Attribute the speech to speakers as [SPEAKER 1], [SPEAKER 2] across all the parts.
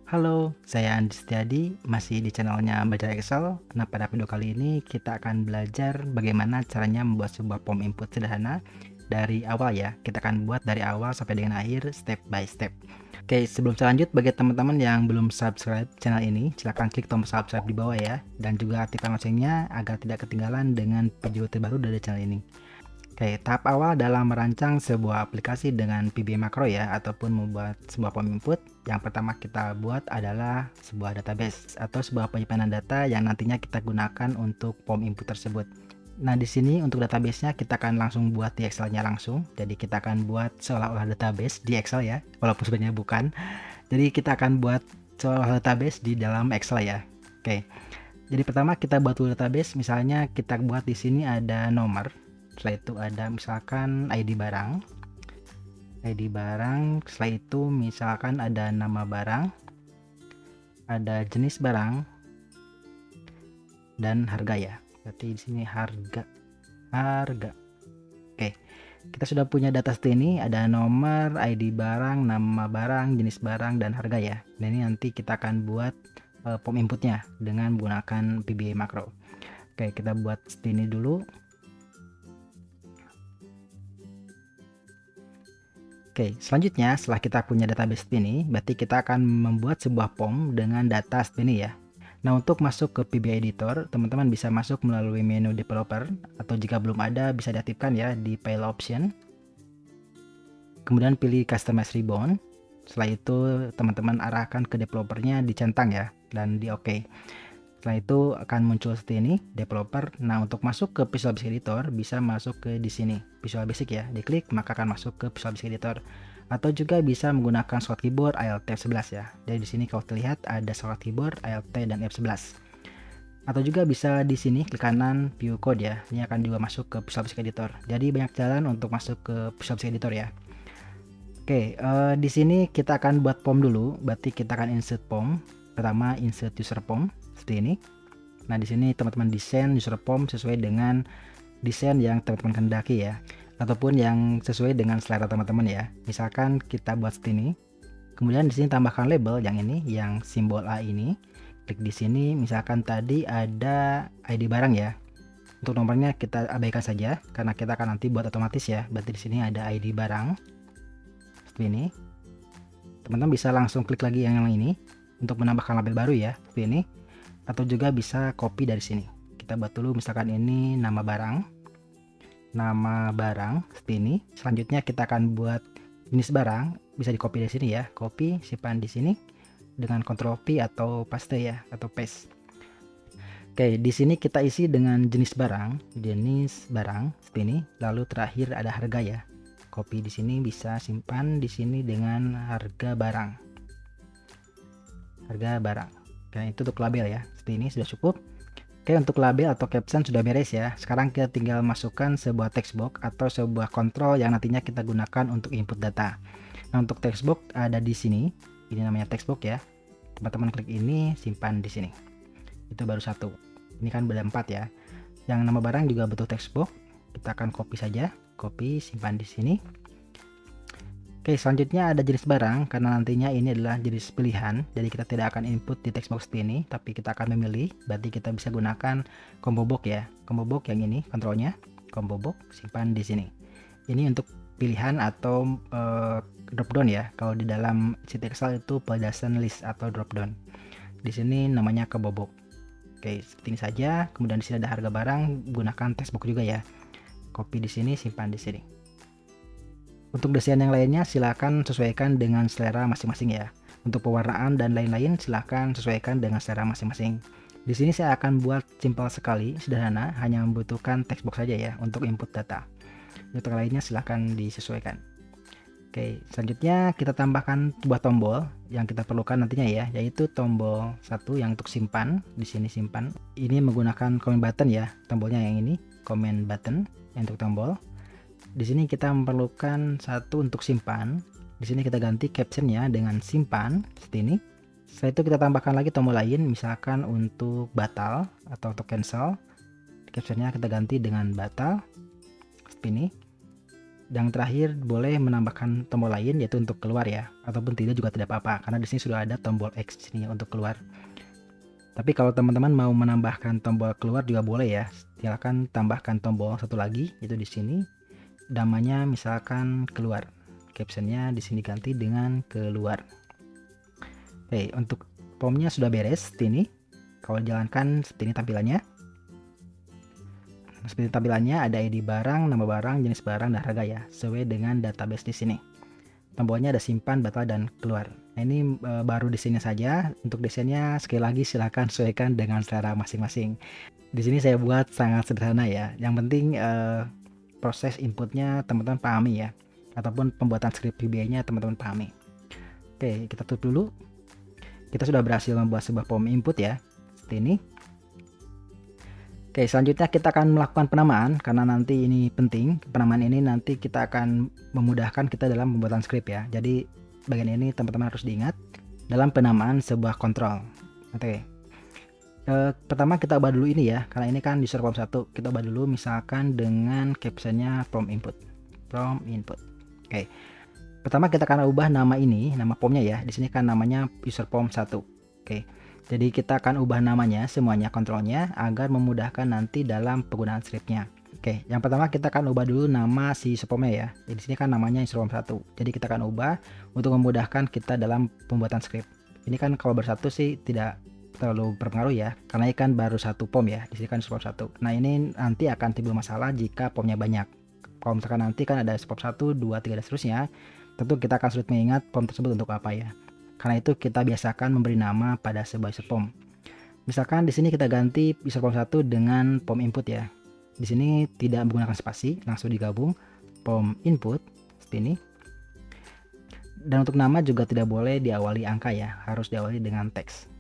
[SPEAKER 1] Halo, saya Andi Setiadi, masih di channelnya Belajar Excel. Nah, pada video kali ini kita akan belajar bagaimana caranya membuat sebuah form input sederhana dari awal ya. Kita akan buat dari awal sampai dengan akhir, step by step. Oke, sebelum saya lanjut, bagi teman-teman yang belum subscribe channel ini, silahkan klik tombol subscribe di bawah ya. Dan juga aktifkan loncengnya agar tidak ketinggalan dengan video terbaru dari channel ini. Oke, tahap awal dalam merancang sebuah aplikasi dengan VBA Makro ya, ataupun membuat sebuah form input, yang pertama kita buat adalah sebuah database atau sebuah penyimpanan data yang nantinya kita gunakan untuk form input tersebut. Nah, di sini untuk database-nya kita akan langsung buat di Excel-nya langsung. Jadi kita akan buat seolah-olah database di Excel ya, walaupun sebenarnya bukan. Jadi kita akan buat seolah database di dalam Excel ya. Oke. Jadi pertama kita buat dulu database, misalnya kita buat di sini ada nomor. Setelah itu ada misalkan ID barang, setelah itu misalkan ada nama barang, ada jenis barang, dan harga ya. Berarti di sini harga. Oke, kita sudah punya data seperti ini, ada nomor, ID barang, nama barang, jenis barang, dan harga ya. Dan ini nanti kita akan buat form inputnya dengan menggunakan VBA Makro. Oke, kita buat seperti ini dulu. Oke, selanjutnya setelah kita punya database seperti ini, berarti kita akan membuat sebuah form dengan data seperti ini ya. Nah, untuk masuk ke VBA Editor, teman-teman bisa masuk melalui menu Developer, atau jika belum ada bisa diaktifkan ya di File Option. Kemudian pilih Customize Ribbon. Setelah itu teman-teman arahkan ke developernya dicentang ya, dan di OK. Setelah itu akan muncul seperti ini, developer. Nah, untuk masuk ke Visual Basic Editor, bisa masuk ke di sini, Visual Basic ya. Diklik, maka akan masuk ke Visual Basic Editor. Atau juga bisa menggunakan shortcut keyboard Alt F11 ya. Jadi di sini kalau terlihat ada shortcut keyboard Alt dan F11. Atau juga bisa di sini klik kanan View Code ya. Ini akan juga masuk ke Visual Basic Editor. Jadi banyak jalan untuk masuk ke Visual Basic Editor ya. Oke, di sini kita akan buat form dulu. Berarti kita akan insert form. Pertama insert user form seperti ini. Nah, di sini teman-teman desain user form sesuai dengan desain yang teman-teman kehendaki ya, ataupun yang sesuai dengan selera teman-teman ya. Misalkan kita buat seperti ini. Kemudian di sini tambahkan label yang ini, yang simbol A ini. Klik di sini, misalkan tadi ada ID barang ya. Untuk nomornya kita abaikan saja karena kita akan nanti buat otomatis ya. Berarti di sini ada ID barang seperti ini. Teman-teman bisa langsung klik lagi yang ini untuk menambahkan label baru ya, seperti ini. Atau juga bisa copy dari sini. Kita buat dulu misalkan ini nama barang seperti ini. Selanjutnya kita akan buat jenis barang, bisa di copy dari sini ya, copy, simpan di sini dengan Ctrl V atau paste ya, atau paste. Oke, di sini kita isi dengan jenis barang seperti ini. Lalu terakhir ada harga ya. Copy di sini, bisa simpan di sini dengan harga barang. Oke, itu untuk label ya. Seperti ini sudah cukup. Oke, untuk label atau caption sudah beres ya. Sekarang kita tinggal masukkan sebuah text box atau sebuah kontrol yang nantinya kita gunakan untuk input data. Nah, untuk text box ada di sini. Ini namanya text box ya. Teman-teman klik ini, simpan di sini. Itu baru satu. Ini kan beda 4 ya. Yang nama barang juga butuh text box. Kita akan copy saja. Copy, simpan di sini. Oke, selanjutnya ada jenis barang, karena nantinya ini adalah jenis pilihan, jadi kita tidak akan input di text box ini, tapi kita akan memilih. Berarti kita bisa gunakan combo box ya, combo box yang ini kontrolnya, combo box, simpan di sini. Ini untuk pilihan atau drop down ya. Kalau di dalam sheet Excel itu pedasan list atau drop down. Di sini namanya combo box. Oke, seperti ini saja. Kemudian di sini ada harga barang, gunakan text box juga ya. Copy di sini, simpan di sini. Untuk desain yang lainnya silakan sesuaikan dengan selera masing-masing ya. Untuk pewarnaan dan lain-lain silakan sesuaikan dengan selera masing-masing. Di sini saya akan buat simpel sekali, sederhana, hanya membutuhkan text box saja ya untuk input data. Untuk lainnya silakan disesuaikan. Oke, selanjutnya kita tambahkan sebuah tombol yang kita perlukan nantinya ya, yaitu tombol 1 yang untuk simpan. Di sini simpan. Ini menggunakan comment button ya, tombolnya yang ini, comment button untuk tombol. Di sini kita memerlukan satu untuk simpan. Di sini kita ganti captionnya dengan simpan seperti ini. Setelah itu kita tambahkan lagi tombol lain, misalkan untuk batal atau untuk cancel. Captionnya kita ganti dengan batal seperti ini. Yang terakhir boleh menambahkan tombol lain yaitu untuk keluar ya, ataupun tidak juga tidak apa-apa karena di sini sudah ada tombol X di sini untuk keluar. Tapi kalau teman-teman mau menambahkan tombol keluar juga boleh ya. Silakan tambahkan tombol satu lagi itu di sini. Namanya misalkan keluar. Captionnya di sini ganti dengan keluar. Oke, untuk formnya sudah beres seperti ini. Kalau jalankan seperti ini tampilannya. Seperti tampilannya ada ID barang, nama barang, jenis barang, dan harga ya, sesuai dengan database di sini. Tombolnya ada simpan, batal, dan keluar. Nah, ini baru desainnya saja. Untuk desainnya sekali lagi silahkan sesuaikan dengan selera masing-masing. Di sini saya buat sangat sederhana ya. Yang penting proses inputnya teman-teman pahami ya, ataupun pembuatan script VBA-nya teman-teman pahami. Oke, kita tutup dulu. Kita sudah berhasil membuat sebuah form input ya, seperti ini. Oke, selanjutnya kita akan melakukan penamaan karena nanti ini penting. Penamaan ini nanti kita akan memudahkan kita dalam pembuatan script ya. Jadi bagian ini teman-teman harus diingat dalam penamaan sebuah kontrol. Oke. Pertama kita ubah dulu ini ya, karena ini kan user form 1. Kita ubah dulu misalkan dengan captionnya from input. From input. Oke. Pertama kita akan ubah nama ini, nama formnya ya. Di sini kan namanya user form 1. Oke. Jadi kita akan ubah namanya semuanya kontrolnya agar memudahkan nanti dalam penggunaan scriptnya. Oke, yang pertama kita akan ubah dulu nama si user ya. Jadi di sini kan namanya user form 1. Jadi kita akan ubah untuk memudahkan kita dalam pembuatan script. Ini kan kalau bersatu sih tidak terlalu berpengaruh ya, karena ini kan baru satu form ya. Di sini kan user form 1. Nah, ini nanti akan timbul masalah jika formnya banyak. Kalau misalkan nanti kan ada user form 1, 2, 3 dan seterusnya, tentu kita akan sulit mengingat form tersebut untuk apa ya. Karena itu kita biasakan memberi nama pada sebuah user form. Misalkan di sini kita ganti user form 1 dengan form input ya. Di sini tidak menggunakan spasi, langsung digabung form input seperti ini. Dan untuk nama juga tidak boleh diawali angka ya, harus diawali dengan teks.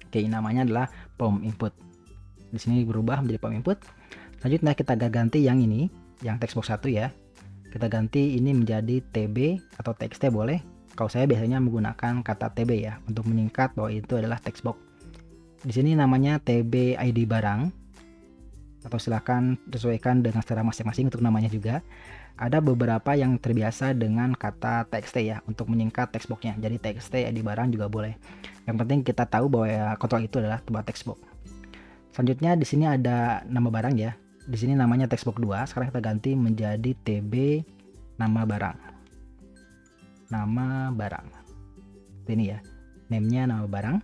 [SPEAKER 1] Oke, namanya adalah form input. Di sini berubah menjadi form input. Selanjutnya kita ganti yang ini, yang text box 1 ya. Kita ganti ini menjadi TB atau TXT boleh. Kalau saya biasanya menggunakan kata TB ya untuk menyingkat bahwa itu adalah text box. Di sini namanya TB ID barang, atau silahkan sesuaikan dengan selera masing-masing untuk namanya juga. Ada beberapa yang terbiasa dengan kata TXT ya untuk menyingkat text box-nya. Jadi TXT ID barang juga boleh. Yang penting kita tahu bahwa ya, kontrol itu adalah sebuah text box. Selanjutnya di sini ada nama barang ya. Di sini namanya text box 2. Sekarang kita ganti menjadi TB nama barang. Nama barang. Ini ya. Name-nya nama barang.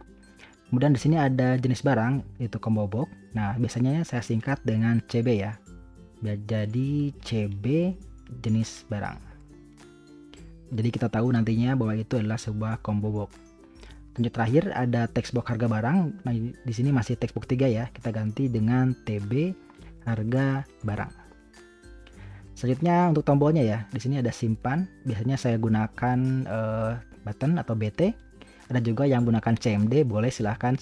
[SPEAKER 1] Kemudian di sini ada jenis barang itu combo box. Nah, biasanya saya singkat dengan CB ya. Jadi CB jenis barang. Jadi kita tahu nantinya bahwa itu adalah sebuah combo box. Lanjut terakhir ada text box harga barang. Nah, di sini masih text box 3 ya. Kita ganti dengan TB harga barang. Selanjutnya untuk tombolnya ya, di sini ada simpan. Biasanya saya gunakan button atau BT. Ada juga yang gunakan CMD, boleh silahkan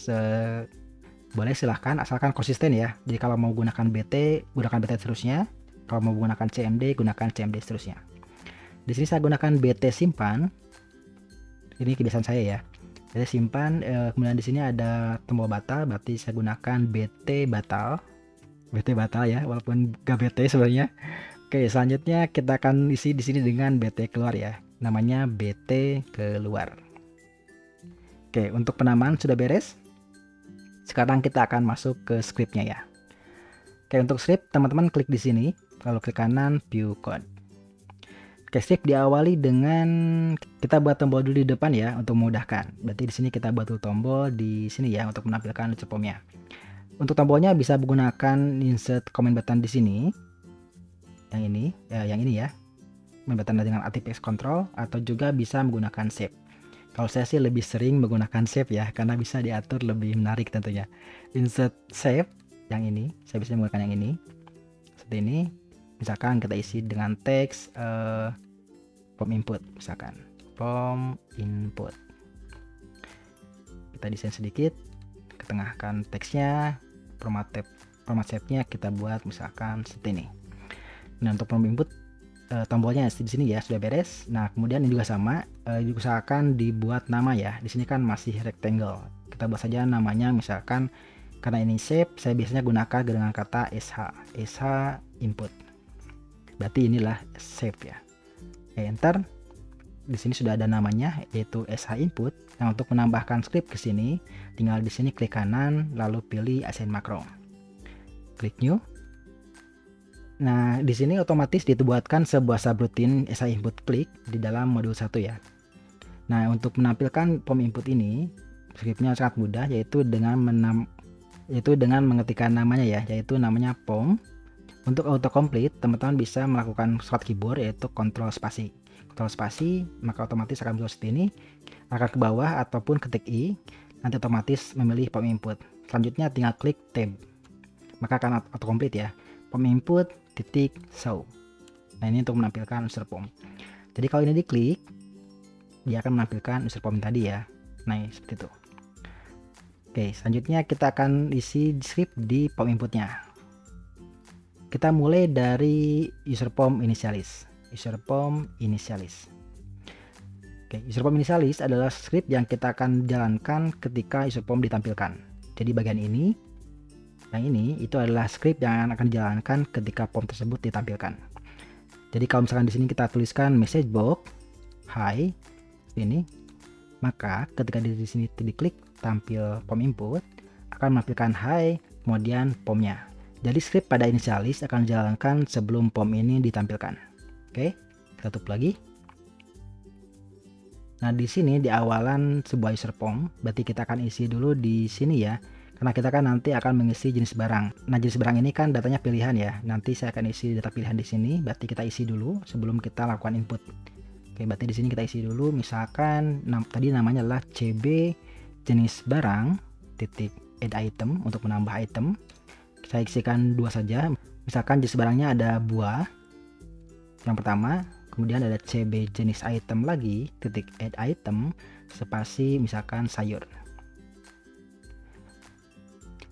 [SPEAKER 1] asalkan konsisten ya. Jadi kalau mau gunakan BT, gunakan BT seterusnya. Kalau mau gunakan CMD, gunakan CMD seterusnya. Di sini saya gunakan BT simpan. Ini kebiasaan saya ya. Jadi simpan. Kemudian di sini ada tombol batal, berarti saya gunakan BT batal. BT batal ya, walaupun gak BT sebenarnya. Oke, selanjutnya kita akan isi di sini dengan BT keluar ya. Namanya BT keluar. Oke, untuk penamaan sudah beres. Sekarang kita akan masuk ke scriptnya ya. Oke, untuk script teman-teman klik di sini, lalu klik kanan view code. Oke, script diawali dengan kita buat tombol dulu di depan ya untuk memudahkan. Berarti di sini kita buat tombol di sini ya untuk menampilkan user formnya. Untuk tombolnya bisa menggunakan insert comment button di sini. Yang ini ya, button dengan ATPX control, atau juga bisa menggunakan shape. Kalau saya sih lebih sering menggunakan shape ya, karena bisa diatur lebih menarik tentunya. Insert shape yang ini, saya bisa menggunakan yang ini seperti ini. Misalkan kita isi dengan teks form input, misalkan form input. Kita desain sedikit, ketengahkan teksnya, format shape-nya kita buat misalkan seperti ini. Nah, untuk form input tombolnya di sini ya sudah beres. Nah, kemudian ini juga sama, diusahakan dibuat nama ya. Di sini kan masih rectangle. Kita buat saja namanya misalkan, karena ini shape, saya biasanya gunakan dengan kata sh input. berarti inilah save ya. Enter. Di sini sudah ada namanya yaitu sh input. Nah, untuk menambahkan script ke sini, tinggal di sini klik kanan lalu pilih assign makro. Klik new. Nah, di sini otomatis dibuatkan sebuah subroutine sh input klik di dalam modul 1 ya. Nah, untuk menampilkan pom input ini, scriptnya sangat mudah yaitu dengan mengetikkan namanya ya, yaitu namanya pom. Untuk autocomplete, teman-teman bisa melakukan short keyboard yaitu Ctrl spasi. Ctrl spasi, maka otomatis akan muncul seperti ini. Akan ke bawah ataupun ketik I, nanti otomatis memilih pom input. Selanjutnya tinggal klik tab. Maka akan autocomplete ya. Pom input titik show. Nah, ini untuk menampilkan unsur pom. Jadi kalau ini diklik, dia akan menampilkan unsur pom tadi ya. Nah, seperti itu. Oke, selanjutnya kita akan isi script di pom inputnya. Kita mulai dari user pom initialis. User pom initialis. Oke, user pom initialis adalah script yang kita akan jalankan ketika user pom ditampilkan. Jadi bagian ini, yang ini itu adalah script yang akan dijalankan ketika pom tersebut ditampilkan. Jadi kalau misalkan di sini kita tuliskan message box hi ini, maka ketika di sini diklik tampil pom input akan menampilkan hi kemudian pomnya. Jadi script pada initialis akan dijalankan sebelum pom ini ditampilkan. Oke, kita tutup lagi. Nah, di sini di awalan sebuah user pom, berarti kita akan isi dulu di sini ya. Karena kita kan nanti akan mengisi jenis barang. Nah, jenis barang ini kan datanya pilihan ya. Nanti saya akan isi data pilihan di sini, berarti kita isi dulu sebelum kita lakukan input. Oke, berarti di sini kita isi dulu. Misalkan tadi namanya adalah CB jenis barang titik add item untuk menambah item. Saya isikan 2 saja. Misalkan jenis barangnya ada buah yang pertama, kemudian ada CB jenis item lagi titik add item spasi misalkan sayur.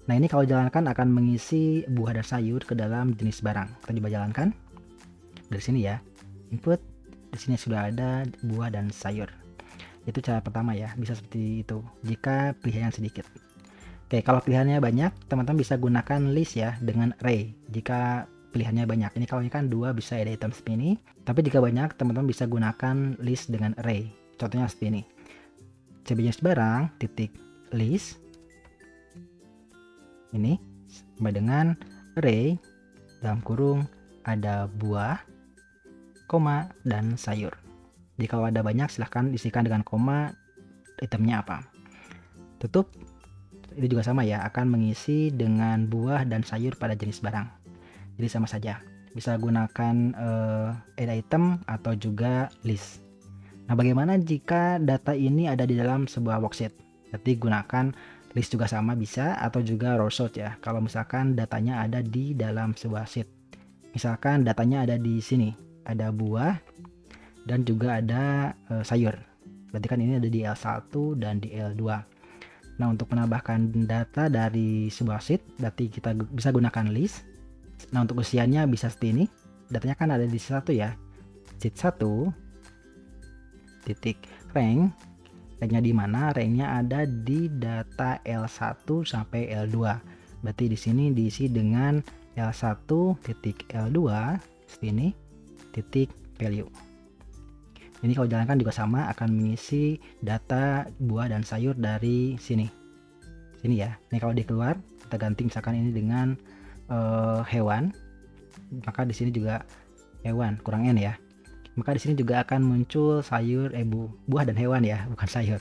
[SPEAKER 1] Nah, ini kalau jalankan akan mengisi buah dan sayur ke dalam jenis barang. Kita coba jalankan dari sini ya. Input, di sini sudah ada buah dan sayur. Itu cara pertama ya, bisa seperti itu jika pilihannya sedikit. Oke, kalau pilihannya banyak, teman-teman bisa gunakan list ya dengan array jika pilihannya banyak. Ini kalau ini kan 2 bisa ada item seperti ini, tapi jika banyak teman-teman bisa gunakan list dengan array. Contohnya seperti ini. CB jenis barang titik list ini sama dengan array dalam kurung ada buah, koma, dan sayur. Jadi kalau ada banyak silahkan isikan dengan koma itemnya apa. Tutup. Ini juga sama ya, akan mengisi dengan buah dan sayur pada jenis barang. Jadi sama saja. Bisa gunakan add item atau juga list. Nah, bagaimana jika data ini ada di dalam sebuah worksheet? Jadi gunakan list juga sama bisa atau juga row sort ya. Kalau misalkan datanya ada di dalam sebuah sheet. Misalkan datanya ada di sini, ada buah dan juga ada sayur. Berarti kan ini ada di L1 dan di L2. Nah, untuk menambahkan data dari sebuah sheet, berarti kita bisa gunakan list. Nah, untuk usianya bisa seperti ini. Datanya kan ada di sheet 1 ya. Sheet 1 titik rank. Ranknya di mana? Ranknya ada di data L1 sampai L2. Berarti di sini diisi dengan L1 titik L2 seperti ini titik value. Ini kalau jalankan juga sama, akan mengisi data buah dan sayur dari sini ya. Ini kalau di keluar kita ganti misalkan ini dengan hewan, maka di sini juga hewan kurang n ya. Maka di sini juga akan muncul sayur, buah dan hewan ya, bukan sayur.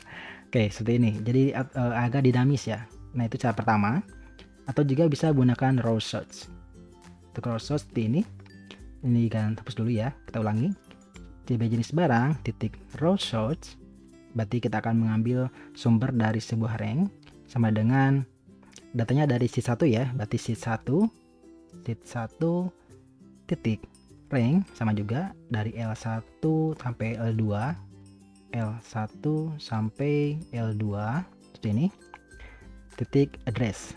[SPEAKER 1] Oke, seperti ini. Jadi agak dinamis ya. Nah, itu cara pertama. Atau juga bisa gunakan row search. Untuk row search seperti ini. Ini kan hapus dulu ya. Kita ulangi. CB jenis barang titik row search. Berarti kita akan mengambil sumber dari sebuah rank sama dengan datanya dari sheet 1 ya. Berarti sheet 1 titik rank sama juga dari L1 sampai L2, L1 sampai L2 seperti ini, titik address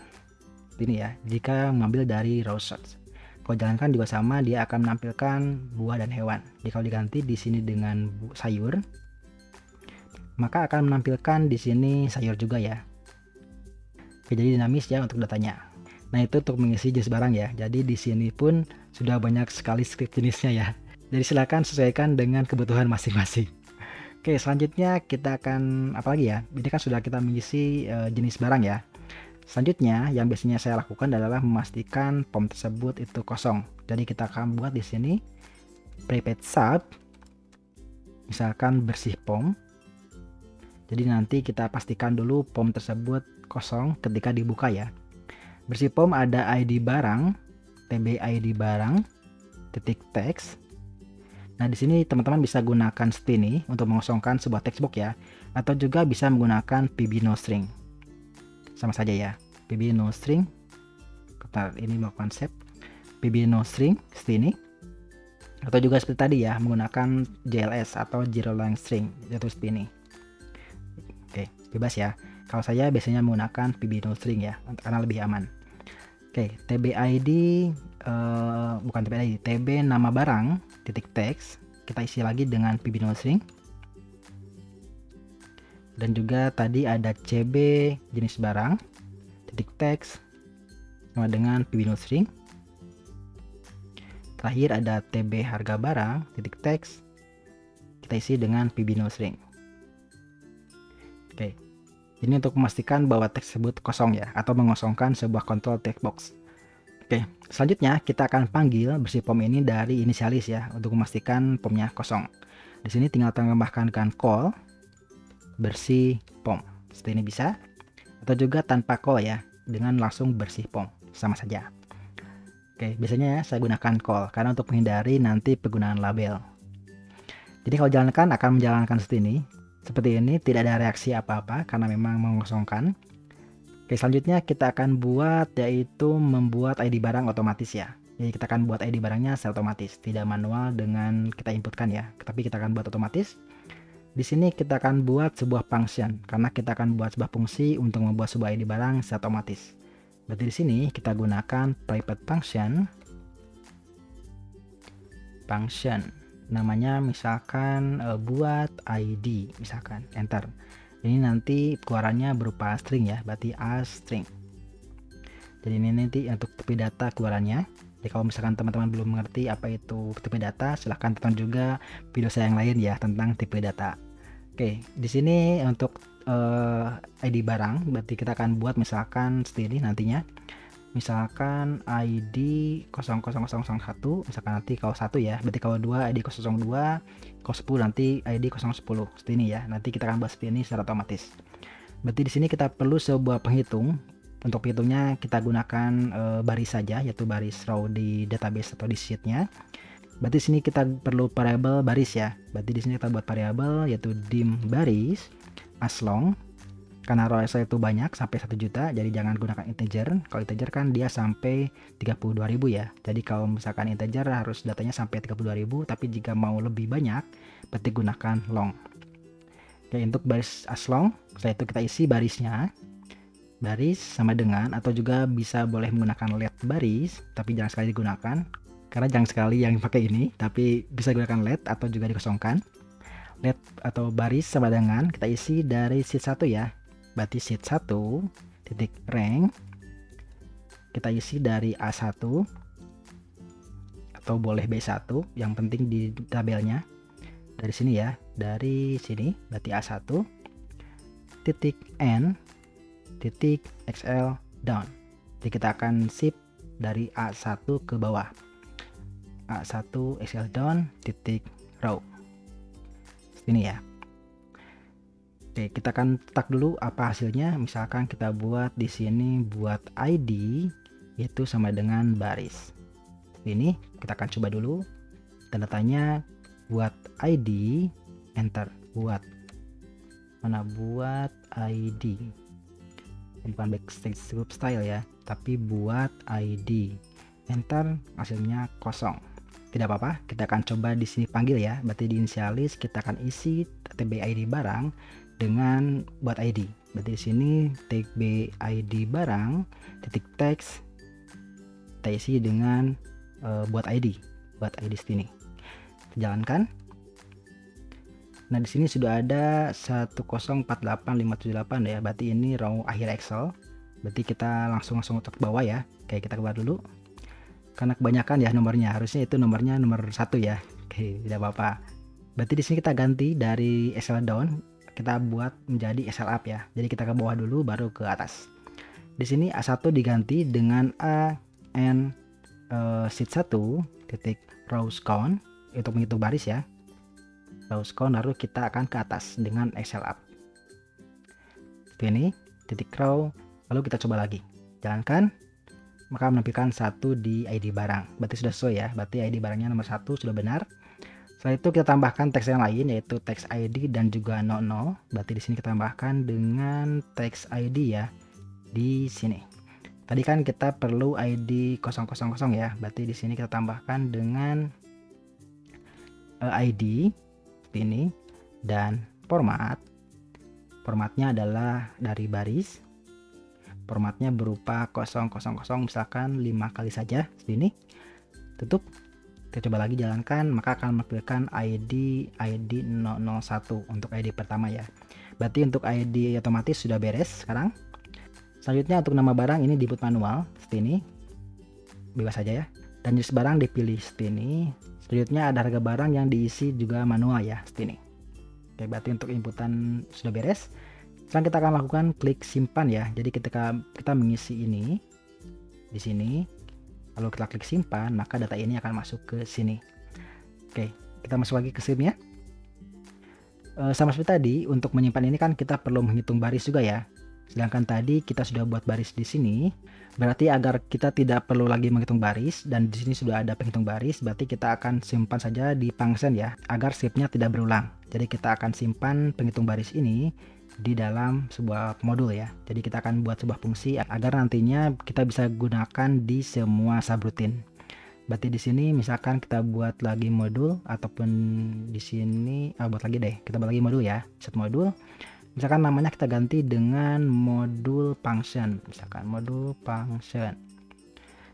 [SPEAKER 1] ini ya, jika mengambil dari row search. Kalau jalankan juga sama, dia akan menampilkan buah dan hewan. Jadi kalau diganti di sini dengan sayur, maka akan menampilkan di sini sayur juga ya. Oke, jadi dinamis ya untuk datanya. Nah, itu untuk mengisi jenis barang ya. Jadi di sini pun sudah banyak sekali script jenisnya ya. Jadi silakan sesuaikan dengan kebutuhan masing-masing. Oke, selanjutnya kita akan apa lagi ya? Ini kan sudah kita mengisi jenis barang ya. Selanjutnya yang biasanya saya lakukan adalah memastikan POM tersebut itu kosong. Jadi kita akan buat di sini prepaid sub, misalkan bersih POM. Jadi nanti kita pastikan dulu POM tersebut kosong ketika dibuka ya. Bersih POM ada ID barang, tb ID barang, titik teks. Nah, di sini teman-teman bisa gunakan string untuk mengosongkan sebuah textbox ya, atau juga bisa menggunakan pb nostring. Sama saja ya, pb nostring. Ini mau konsep pb nostring string, atau juga seperti tadi ya, menggunakan JLS atau zero length string, yaitu string. Oke, bebas ya. Kalau saya biasanya menggunakan pb nostring ya, karena lebih aman. Oke, tbid bukan tbid, tb nama barang titik teks kita isi lagi dengan pb nostring. Dan juga tadi ada cb jenis barang titik teks sama dengan pb nostring. Terakhir ada tb harga barang titik teks kita isi dengan pb nostring. Oke, ini untuk memastikan bahwa teks tersebut kosong ya, atau mengosongkan sebuah kontrol text box. Oke, selanjutnya kita akan panggil bersih POM ini dari inisialis ya, untuk memastikan POM-nya kosong. Di sini tinggal tambahkan call bersih POM, seperti ini bisa, atau juga tanpa call ya, dengan langsung bersih POM, sama saja. Oke, biasanya ya saya gunakan call karena untuk menghindari nanti penggunaan label. Jadi kalau jalankan akan menjalankan seperti ini, tidak ada reaksi apa-apa karena memang mengosongkan. Oke, selanjutnya kita akan buat yaitu membuat ID barang otomatis ya. Jadi kita akan buat ID barangnya secara otomatis, tidak manual dengan kita inputkan ya, tapi kita akan buat otomatis. Di sini kita akan buat sebuah function karena kita akan buat sebuah fungsi untuk membuat sebuah ID barang secara otomatis. Berarti di sini kita gunakan private function namanya misalkan buat ID, misalkan enter. Ini nanti keluarannya berupa string ya, berarti a string. Jadi ini nanti untuk tipe data keluarannya. Jadi kalau misalkan teman-teman belum mengerti apa itu tipe data, silahkan tonton juga video saya yang lain ya tentang tipe data. Oke, di sini untuk ID barang, berarti kita akan buat misalkan string nantinya. Misalkan ID 00001, misalkan nanti kalau 1 ya, berarti kalau 2 ID 002, kalau 10 nanti ID 010. Seperti ini ya. Nanti kita akan bahas seperti ini secara otomatis. Berarti di sini kita perlu sebuah penghitung. Untuk penghitungnya kita gunakan baris saja, yaitu baris row di database atau di sheetnya. Berarti di sini kita perlu variabel baris ya. Berarti di sini kita buat variabel yaitu dim baris as long. Karena row itu banyak sampai 1 juta, jadi jangan gunakan integer. Kalau integer kan dia sampai 32.000 ya. Jadi kalau misalkan integer harus datanya sampai 32.000, tapi jika mau lebih banyak, berarti gunakan long. Oke, untuk baris as long, setelah itu kita isi barisnya. Baris sama dengan, atau juga bisa boleh menggunakan let baris, tapi jangan sekali digunakan. Karena jangan sekali yang pakai ini, tapi bisa gunakan let atau juga dikosongkan. Let atau baris sama dengan, kita isi dari sheet 1 ya. Berarti sheet 1 titik rank kita isi dari A1 atau boleh B1, yang penting di tabelnya dari sini ya, dari sini berarti A1 titik N titik XL down. Jadi kita akan shift dari A1 ke bawah, A1 XL down titik row ini ya. Oke, kita akan cetak dulu apa hasilnya. Misalkan kita buat di sini buat ID yaitu sama dengan baris. Ini kita akan coba dulu. Tanda tanya buat ID, enter. Buat mana buat ID. Bukan backstage group style ya, tapi buat ID. Enter, hasilnya kosong. Tidak apa-apa, kita akan coba di sini panggil ya. Berarti di inisialis kita akan isi tb ID barang dengan buat ID. Berarti di sini tb ID barang titik teks kita isi dengan buat ID sini. Kita jalankan. Nah, di sini sudah ada 1048578 ya. Berarti ini row akhir Excel. Berarti kita langsung ke bawah ya. Kayak kita keluar dulu. karena kebanyakan ya nomornya, harusnya itu nomornya nomor 1 ya. Oke, tidak apa-apa. Berarti di sini kita ganti dari SL down, kita buat menjadi SL up ya. Jadi kita ke bawah dulu baru ke atas. Di sini A1 diganti dengan A N sheet 1 titik rows count untuk menghitung baris ya. Rows count, lalu kita akan ke atas dengan SL up. Seperti ini, titik row, lalu kita coba lagi. Jalankan, maka menampilkan 1 di ID barang. Berarti sudah sesuai ya. Berarti ID barangnya nomor 1 sudah benar. Setelah itu kita tambahkan teks yang lain, yaitu teks ID dan juga 00. Berarti di sini kita tambahkan dengan teks ID ya di sini. Tadi kan kita perlu ID 000 ya. Berarti di sini kita tambahkan dengan ID seperti ini, dan formatnya adalah dari baris. Formatnya berupa 000, misalkan 5 kali saja seperti ini. Tutup. Kita coba lagi jalankan, maka akan menampilkan ID 001 untuk ID pertama ya. Berarti untuk ID otomatis sudah beres sekarang. Selanjutnya untuk nama barang ini diinput manual seperti ini, bebas saja ya. Dan jenis barang dipilih seperti ini. Selanjutnya ada harga barang yang diisi juga manual ya, seperti ini. Oke, berarti untuk inputan sudah beres. Sekarang kita akan lakukan klik simpan ya. Jadi ketika kita mengisi ini di sini, lalu kita klik simpan, maka data ini akan masuk ke sini. Oke, kita masuk lagi ke screen ya. Sama seperti tadi, untuk menyimpan ini kan kita perlu menghitung baris juga ya. Sedangkan tadi kita sudah buat baris di sini, berarti agar kita tidak perlu lagi menghitung baris, dan di sini sudah ada penghitung baris, berarti kita akan simpan saja di function ya, agar stepnya tidak berulang. Jadi kita akan simpan penghitung baris ini di dalam sebuah modul ya. Jadi kita akan buat sebuah fungsi agar nantinya kita bisa gunakan di semua subroutine. Berarti di sini misalkan kita buat lagi modul, ataupun di sini buat lagi deh, kita buat lagi modul ya, set modul. Misalkan namanya kita ganti dengan modul function, misalkan modul function.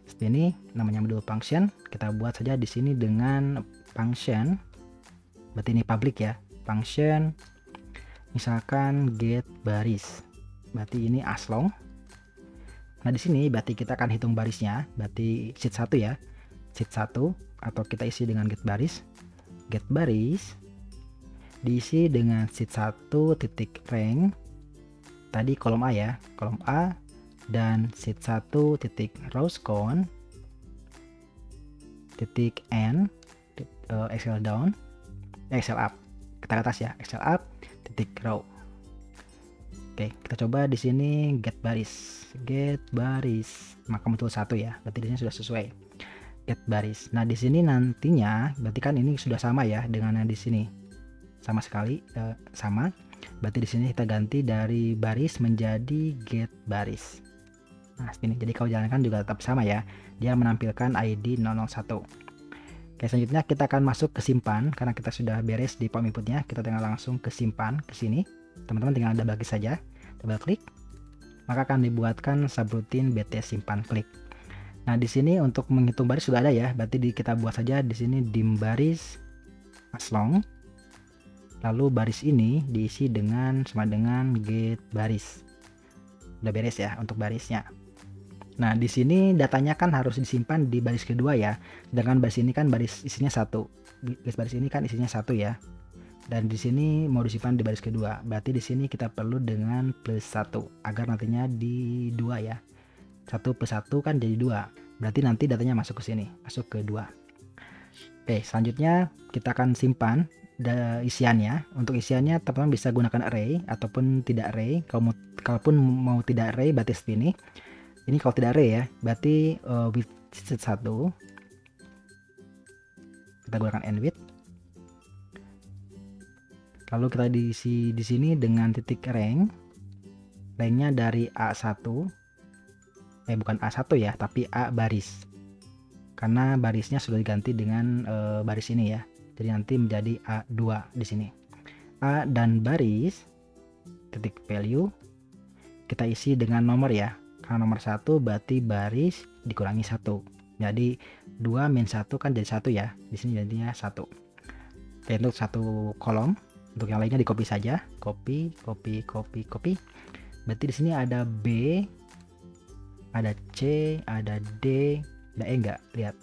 [SPEAKER 1] Seperti ini namanya modul function. Kita buat saja di sini dengan function. Berarti ini public ya, function. Misalkan get baris. Berarti ini as long. Nah di sini berarti kita akan hitung barisnya. Berarti sheet 1 ya, sheet 1, atau kita isi dengan get baris. Get baris diisi dengan sheet 1 titik rank, tadi kolom A ya, kolom A, dan sheet 1 titik rows count titik n Excel down, Excel up, kita ke atas ya, Excel up titik row. Oke, kita coba di sini get baris, maka muncul 1 ya, berarti di sini sudah sesuai get baris. Nah di sini nantinya berarti kan ini sudah sama ya dengan yang di sini, sama sekali sama. Berarti di sini kita ganti dari baris menjadi get baris. Nah seperti ini. Jadi kalau jalankan juga tetap sama ya, dia menampilkan ID 001. Oke, selanjutnya kita akan masuk ke simpan, karena kita sudah beres di form inputnya. Kita tinggal langsung ke simpan, ke sini. Teman-teman tinggal double klik saja, double klik, maka akan dibuatkan subroutine bt simpan klik. Nah di sini untuk menghitung baris sudah ada ya, berarti kita buat saja di sini dim baris as long. Lalu baris ini diisi dengan sama dengan get baris. Udah beres ya untuk barisnya. Nah di sini datanya kan harus disimpan di baris kedua ya. Sedangkan baris ini kan baris isinya 1. Baris ini kan isinya 1 ya. Dan di sini mau disimpan di baris kedua. Berarti di sini kita perlu dengan plus 1 agar nantinya di 2 ya. 1 plus 1 kan jadi 2. Berarti nanti datanya masuk ke sini, masuk ke 2. Oke, selanjutnya kita akan simpan isiannya. Untuk isiannya teman-teman bisa gunakan array ataupun tidak array. Kalaupun mau tidak array berarti seperti ini. Ini kalau tidak array ya, berarti with sheet 1 kita gunakan end with. Lalu kita diisi di sini dengan titik rank. Ranknya dari A1. Bukan A1 ya, tapi A baris. Karena barisnya sudah diganti dengan baris ini ya. Jadi nanti menjadi A2 di sini. A dan baris titik value kita isi dengan nomor ya. Karena nomor 1 berarti baris dikurangi 1. Jadi 2 min 1 kan jadi 1 ya. Di sini jadinya 1. Oke, untuk satu kolom. Untuk yang lainnya di copy saja. Copy. Berarti di sini ada B, ada C, ada D, Ada E nggak? Lihat.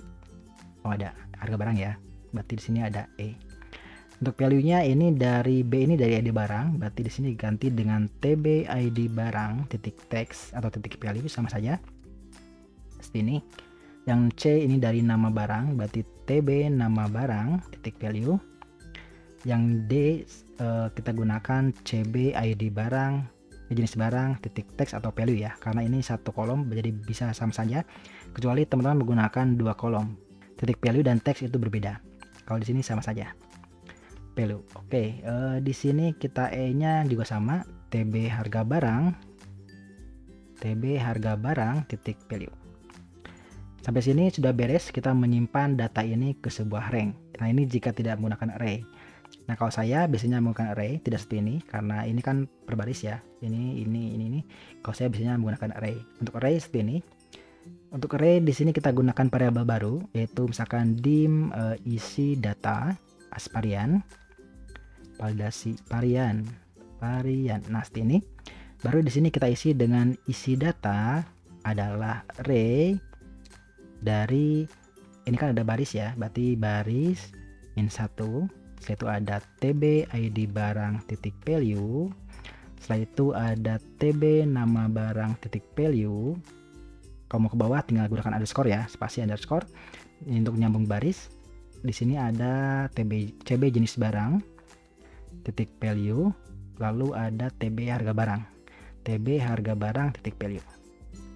[SPEAKER 1] Oh, ada harga barang ya. Berarti di sini ada E. Untuk value-nya ini dari B ini dari ID barang, berarti di sini diganti dengan TB ID barang titik text atau titik value sama saja. Seperti ini. Yang C ini dari nama barang, berarti TB nama barang titik value. Yang D kita gunakan CB ID barang jenis barang titik text atau value ya, karena ini satu kolom jadi bisa sama saja, kecuali teman-teman menggunakan dua kolom, titik value dan text itu berbeda. Kalau di sini sama saja value. Oke, di sini kita E-nya juga sama, TB harga barang titik value. Sampai sini sudah beres kita menyimpan data ini ke sebuah rank. Nah, ini jika tidak menggunakan array. Nah, kalau saya biasanya menggunakan array, tidak seperti ini karena ini kan berbaris ya. Ini. Kalau saya biasanya menggunakan array. Untuk array seperti ini. Untuk array di sini kita gunakan variabel baru, yaitu misalkan dim isi data asparian validasi varian. Nah, seperti ini. Baru di sini kita isi dengan isi data adalah array dari ini kan ada baris ya, berarti baris -1. Setelah itu ada TB ID barang titik value. Setelah itu ada TB nama barang titik value. Kalau mau ke bawah tinggal gunakan underscore ya, spasi underscore. Ini untuk nyambung baris. Di sini ada CB jenis barang titik value. Lalu ada TB harga barang. TB harga barang titik value.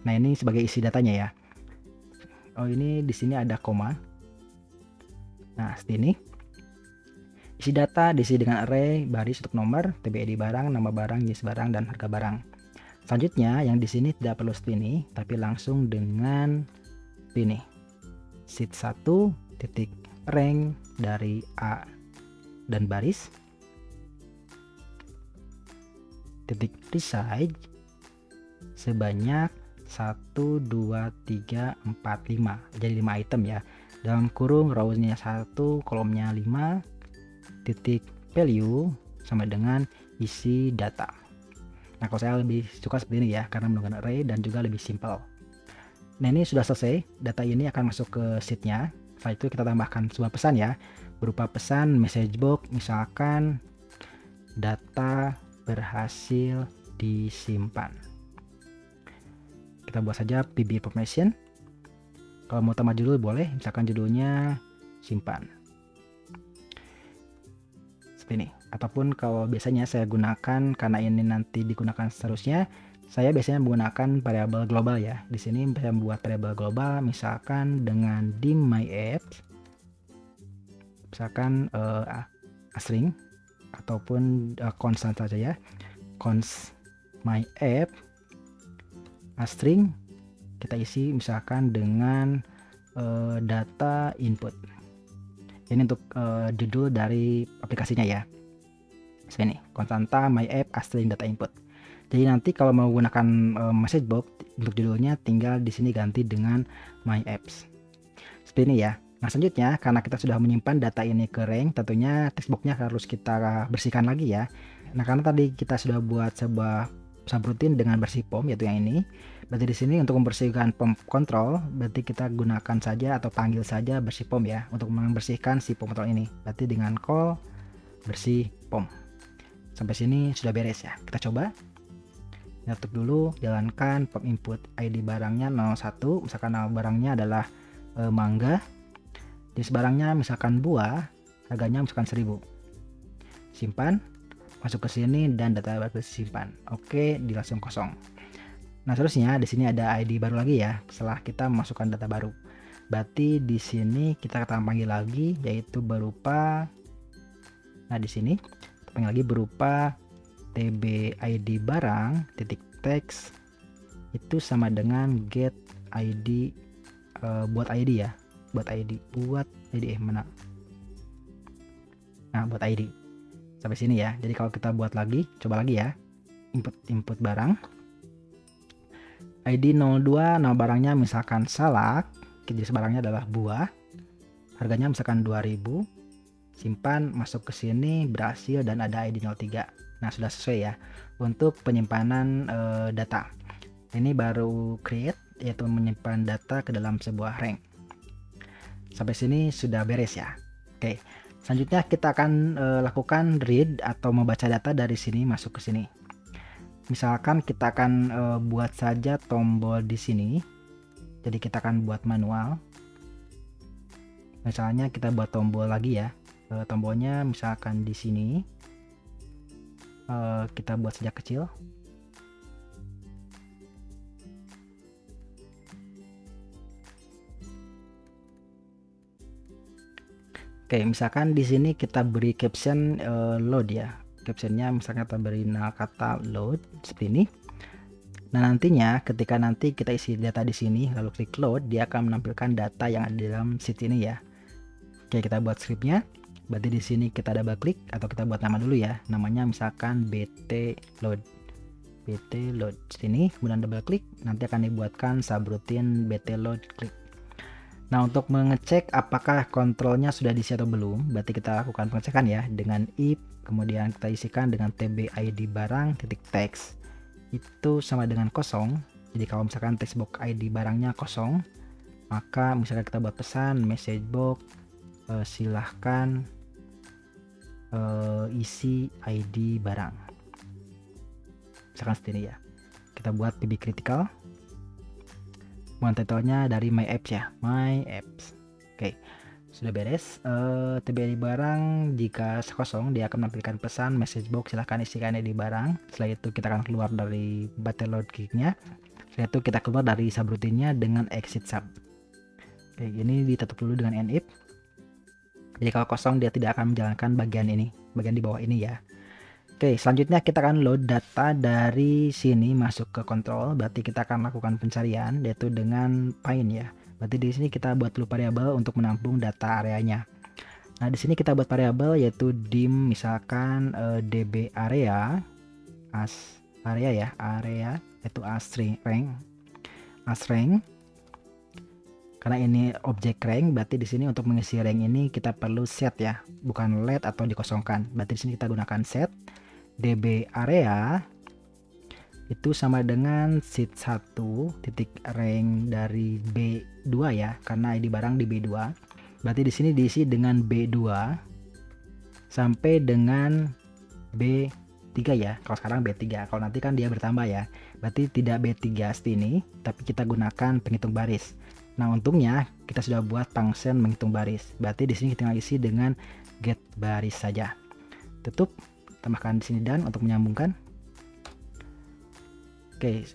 [SPEAKER 1] Nah, ini sebagai isi datanya ya. Oh, ini di sini ada koma. Nah, seperti ini. Isi data diisi dengan array baris untuk nomor, TB ID barang, nama barang, jenis barang, dan harga barang. Selanjutnya yang di sini tidak perlu seperti ini, tapi langsung dengan ini. Sheet 1 titik rank dari A dan baris titik resize sebanyak 1 2 3 4 5. Jadi 5 item ya. Dalam kurung row-nya 1, kolomnya 5. Titik value sama dengan isi data. Nah, kalau saya lebih suka seperti ini ya, karena menggunakan array dan juga lebih simple. Nah, ini sudah selesai. Data ini akan masuk ke sheetnya. Setelah itu kita tambahkan sebuah pesan ya, berupa pesan message box, misalkan data berhasil disimpan. Kita buat saja PB information. Kalau mau tambah judul boleh, misalkan judulnya simpan. Seperti ini. Ataupun kalau biasanya saya gunakan, karena ini nanti digunakan seterusnya, saya biasanya menggunakan variabel global ya. Di sini saya membuat variabel global misalkan dengan dim my apps, misalkan string ataupun constant saja ya. Const my app string kita isi misalkan dengan data input. Ini untuk judul dari aplikasinya ya. Sini konstanta my app string data input. Jadi nanti kalau mau gunakan message box untuk judulnya tinggal di sini ganti dengan my apps. Seperti ini ya. Nah, selanjutnya karena kita sudah menyimpan data ini ke rank, tentunya textboxnya harus kita bersihkan lagi ya. Nah, karena tadi kita sudah buat sebuah subroutine dengan bersih POM yaitu yang ini. Berarti di sini untuk membersihkan POM control, berarti kita gunakan saja atau panggil saja bersih POM ya untuk membersihkan si POM control ini. Berarti dengan call bersih POM. Sampai sini sudah beres ya. Kita coba. Kita tutup dulu, jalankan POM input ID barangnya 01, misalkan nama barangnya adalah mangga. Jenis barangnya misalkan buah, harganya misalkan 1000. Simpan, masuk ke sini dan data baru disimpan. Oke, langsung kosong. Nah, seterusnya di sini ada ID baru lagi ya, setelah kita memasukkan data baru. Berarti di sini kita akan panggil lagi yaitu berupa, nah di sini kita panggil lagi berupa TB ID barang titik text itu sama dengan get ID buat ID ya. Buat ID mana? Nah, buat ID sampai sini ya. Jadi kalau kita buat lagi, coba lagi ya, input barang ID 02, nama barangnya misalkan salak, jenis barangnya adalah buah, harganya misalkan 2000. Simpan, masuk ke sini, berhasil dan ada ID 03. Nah, sudah sesuai ya untuk penyimpanan data. Ini baru create, yaitu menyimpan data ke dalam sebuah rank. Sampai sini sudah beres ya. Oke, selanjutnya kita akan lakukan read atau membaca data dari sini masuk ke sini. Misalkan kita akan buat saja tombol di sini. Jadi kita akan buat manual. Misalnya kita buat tombol lagi ya. Tombolnya misalkan di sini. Kita buat saja kecil. Oke, misalkan di sini kita beri caption load ya. Captionnya misalnya kita beri kata load seperti ini. Nah, nantinya ketika nanti kita isi data di sini lalu klik load, dia akan menampilkan data yang ada di dalam sheet ini ya. Oke, kita buat scriptnya. Berarti di sini kita double klik atau kita buat nama dulu ya. Namanya misalkan bt load. bt load sini, kemudian double klik, nanti akan dibuatkan subroutine bt load klik. Nah, untuk mengecek apakah kontrolnya sudah diisi atau belum, berarti kita lakukan pengecekan ya dengan if, kemudian kita isikan dengan tbid barang titik text itu sama dengan kosong. Jadi kalau misalkan textbox id barangnya kosong, maka misalkan kita buat pesan message box silahkan isi id barang, misalkan seperti ini ya. Kita buat pb critical, title-nya dari my apps ya, my apps. Oke, sudah beres. tbid barang jika kosong dia akan menampilkan pesan message box silahkan isikan id barang. Setelah itu kita akan keluar dari bt load kliknya. Setelah itu kita keluar dari subroutine-nya dengan exit sub. Oke, ini ditutup dulu dengan if. Jadi kalau kosong dia tidak akan menjalankan bagian ini, bagian di bawah ini ya. Oke, selanjutnya kita akan load data dari sini masuk ke kontrol. Berarti kita akan lakukan pencarian yaitu dengan find ya. Berarti di sini kita buat dulu variabel untuk menampung data areanya. Nah, di sini kita buat variabel yaitu dim misalkan db area as area ya, area itu asstring rank. Karena ini objek rank, berarti di sini untuk mengisi rank ini kita perlu set ya, bukan let atau dikosongkan. Berarti di sini kita gunakan set db area itu sama dengan sheet 1 titik rank dari B2 ya, karena ID barang di B2. Berarti di sini diisi dengan B2 sampai dengan B3 ya. Kalau sekarang B3, kalau nanti kan dia bertambah ya. Berarti tidak B3 seperti ini, tapi kita gunakan penghitung baris. Nah, untungnya kita sudah buat function menghitung baris. Berarti di sini kita tinggal isi dengan get baris saja. Tutup, tambahkan di sini dan untuk menyambungkan. Oke,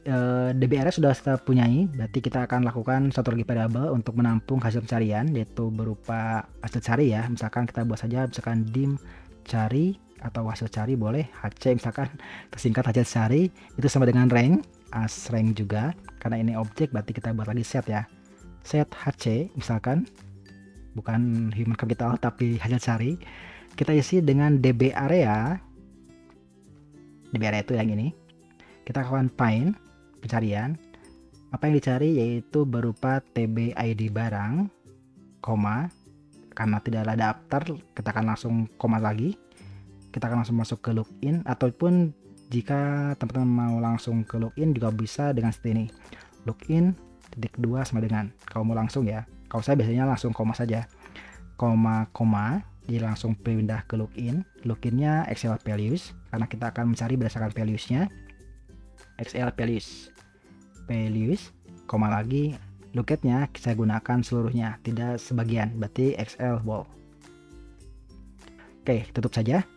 [SPEAKER 1] dbrs sudah kita punyai. Berarti kita akan lakukan satu lagi variabel untuk menampung hasil pencarian, yaitu berupa hasil cari ya. Misalkan kita buat saja misalkan dim cari atau hasil cari boleh hc, misalkan tersingkat hasil cari itu sama dengan rank as rank juga. Karena ini objek berarti kita buat lagi set ya. Set HC misalkan, bukan human capital tapi hasil cari, kita isi dengan db area itu yang ini. Kita lakukan find pencarian. Apa yang dicari yaitu berupa tbid barang, koma, karena tidak ada daftar kita akan langsung koma lagi. Kita akan langsung masuk ke login, ataupun jika teman-teman mau langsung ke login juga bisa dengan seperti ini, login titik 2 sama dengan, kalau mau langsung ya. Kalau saya biasanya langsung koma saja, koma, jadi langsung pindah ke login. Loginnya Excel values karena kita akan mencari berdasarkan valuesnya. Excel values, koma lagi, locate-nya saya gunakan seluruhnya, tidak sebagian, berarti Excel wall. Oke, tutup saja.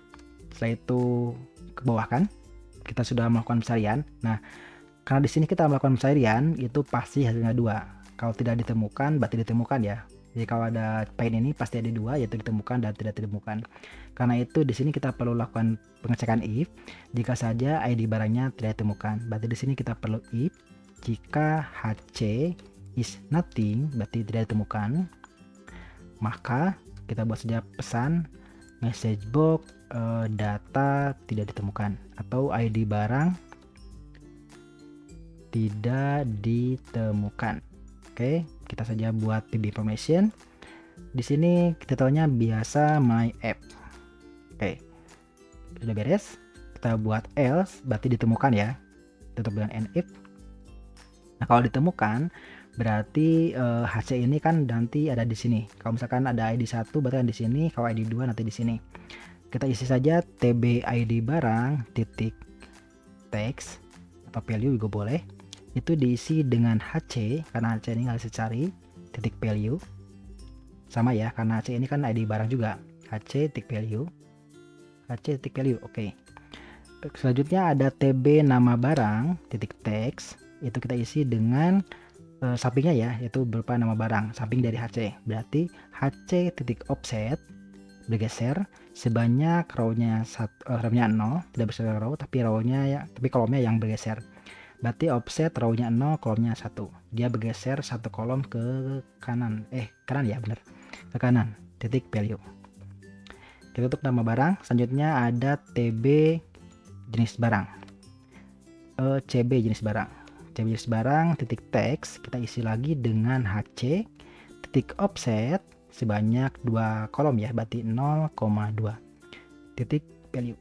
[SPEAKER 1] Setelah itu ke bawah kan, kita sudah melakukan pencarian. Nah, karena di sini kita melakukan pencarian itu pasti hasilnya 2. Kalau tidak ditemukan berarti ditemukan ya. Jadi kalau ada find ini pasti ada 2, yaitu ditemukan dan tidak ditemukan. Karena itu di sini kita perlu lakukan pengecekan if jika saja ID barangnya tidak ditemukan. Berarti di sini kita perlu if jika HC is nothing, berarti tidak ditemukan, maka kita buat saja pesan message box data tidak ditemukan atau ID barang tidak ditemukan. Oke, kita saja buat pb information. Di sini title-nya biasa my app. Oke, sudah beres. Kita buat else, berarti ditemukan ya. Tutup dengan if. Nah, kalau ditemukan berarti HC ini kan nanti ada di sini. Kalau misalkan ada ID 1 berarti kan di sini, kalau ID 2 nanti di sini. Kita isi saja TB ID barang titik text atau value juga boleh. Itu diisi dengan HC karena HC ini harus dicari titik value. Sama ya, karena HC ini kan ID barang juga. HC titik value. HC titik value. Oke. Selanjutnya ada TB nama barang titik text, itu kita isi dengan sampingnya ya, yaitu berupa nama barang samping dari HC. Berarti HC titik offset bergeser sebanyak row-nya 0, tidak bergeser row tapi kolomnya yang bergeser. Berarti offset row-nya 0, kolomnya 1. Dia bergeser satu kolom ke kanan. Kanan ya, benar. Ke kanan. Titik value. Kita tutup nama barang. Selanjutnya ada TB jenis barang. CB jenis barang. CB jenis barang titik text kita isi lagi dengan HC titik offset sebanyak 2 kolom ya, berarti 0,2 titik value.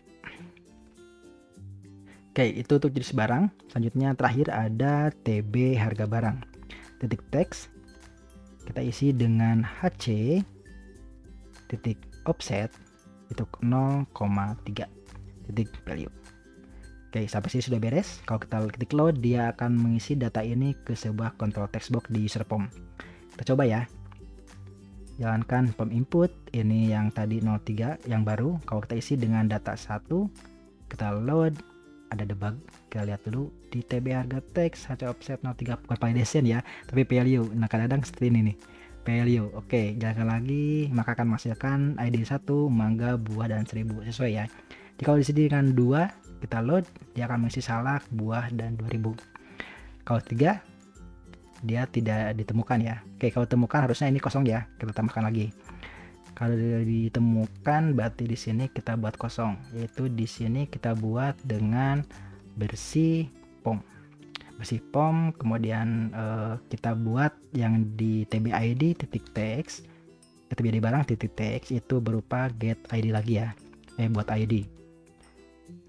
[SPEAKER 1] Oke, itu untuk jenis barang. Selanjutnya terakhir ada TB harga barang titik text kita isi dengan HC titik offset itu 0,3 titik value. Oke, sampai sini sudah beres. Kalau kita klik load, dia akan mengisi data ini ke sebuah control text box di user form. Kita coba ya. Jalankan form input, ini yang tadi 03 yang baru. Kalau kita isi dengan data 1, kita load, ada debug. Kita lihat dulu di TB harga text HC offset 03, bukan validation ya, tapi value. Nah, kadang-kadang seperti ini nih. Value. Oke, jalankan lagi, maka akan menghasilkan ID 1, mangga, buah, dan 1000 sesuai ya. Jadi kalau disini dengan 2 kita load, dia akan mengisi salak, buah, dan 2000. Kalau 3 dia tidak ditemukan ya. Oke, kalau ditemukan harusnya ini kosong ya, kita tambahkan lagi. Kalau ditemukan berarti di sini kita buat kosong, yaitu di sini kita buat dengan bersih pom. Bersih pom, kemudian kita buat yang di tbid titik text, tbid barang titik text itu berupa get ID lagi ya. Buat ID.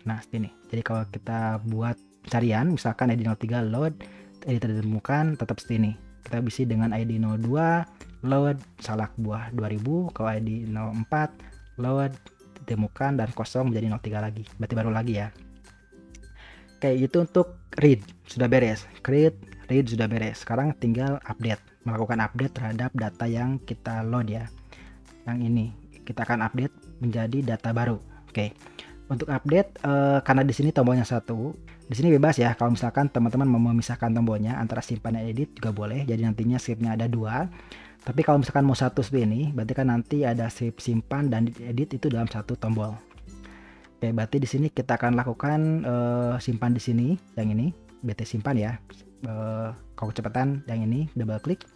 [SPEAKER 1] Nah, seperti ini. Jadi kalau kita buat pencarian, misalkan ID 03 load, ID tidak ditemukan, tetap seperti ini. Kita isi dengan ID 02 load salak buah 2000, kalau ID 04 load ditemukan dan kosong menjadi 03 lagi. Berarti baru lagi ya. Oke, itu untuk read sudah beres. Create, read sudah beres. Sekarang tinggal update, melakukan update terhadap data yang kita load ya. Yang ini kita akan update menjadi data baru. Oke. Untuk update, karena di sini tombolnya 1, di sini bebas ya. Kalau misalkan teman-teman mau memisahkan tombolnya antara simpan dan edit juga boleh. Jadi nantinya scriptnya ada 2. Tapi kalau misalkan mau 1 seperti ini, berarti kan nanti ada script simpan dan edit itu dalam 1 tombol. Oke, berarti di sini kita akan lakukan simpan di sini, yang ini, BT simpan ya. Kalau kecepatan yang ini, double klik.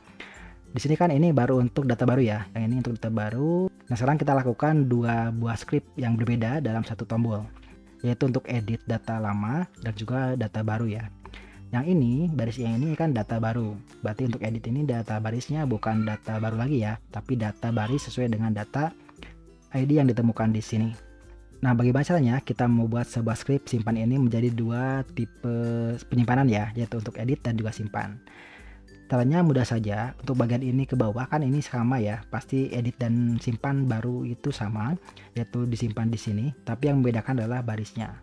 [SPEAKER 1] Di sini kan ini baru untuk data baru ya. Yang ini untuk data baru. Nah, sekarang kita lakukan 2 buah script yang berbeda dalam 1 tombol, yaitu untuk edit data lama dan juga data baru ya. Yang ini, baris yang ini kan data baru. Berarti untuk edit ini data barisnya bukan data baru lagi ya, tapi data baris sesuai dengan data ID yang ditemukan di sini. Nah, bagaimana caranya kita membuat sebuah script simpan ini menjadi 2 tipe penyimpanan ya, yaitu untuk edit dan juga simpan. Caranya mudah saja. Untuk bagian ini ke bawah kan ini sama ya, pasti edit dan simpan baru itu sama, yaitu disimpan di sini, tapi yang membedakan adalah barisnya.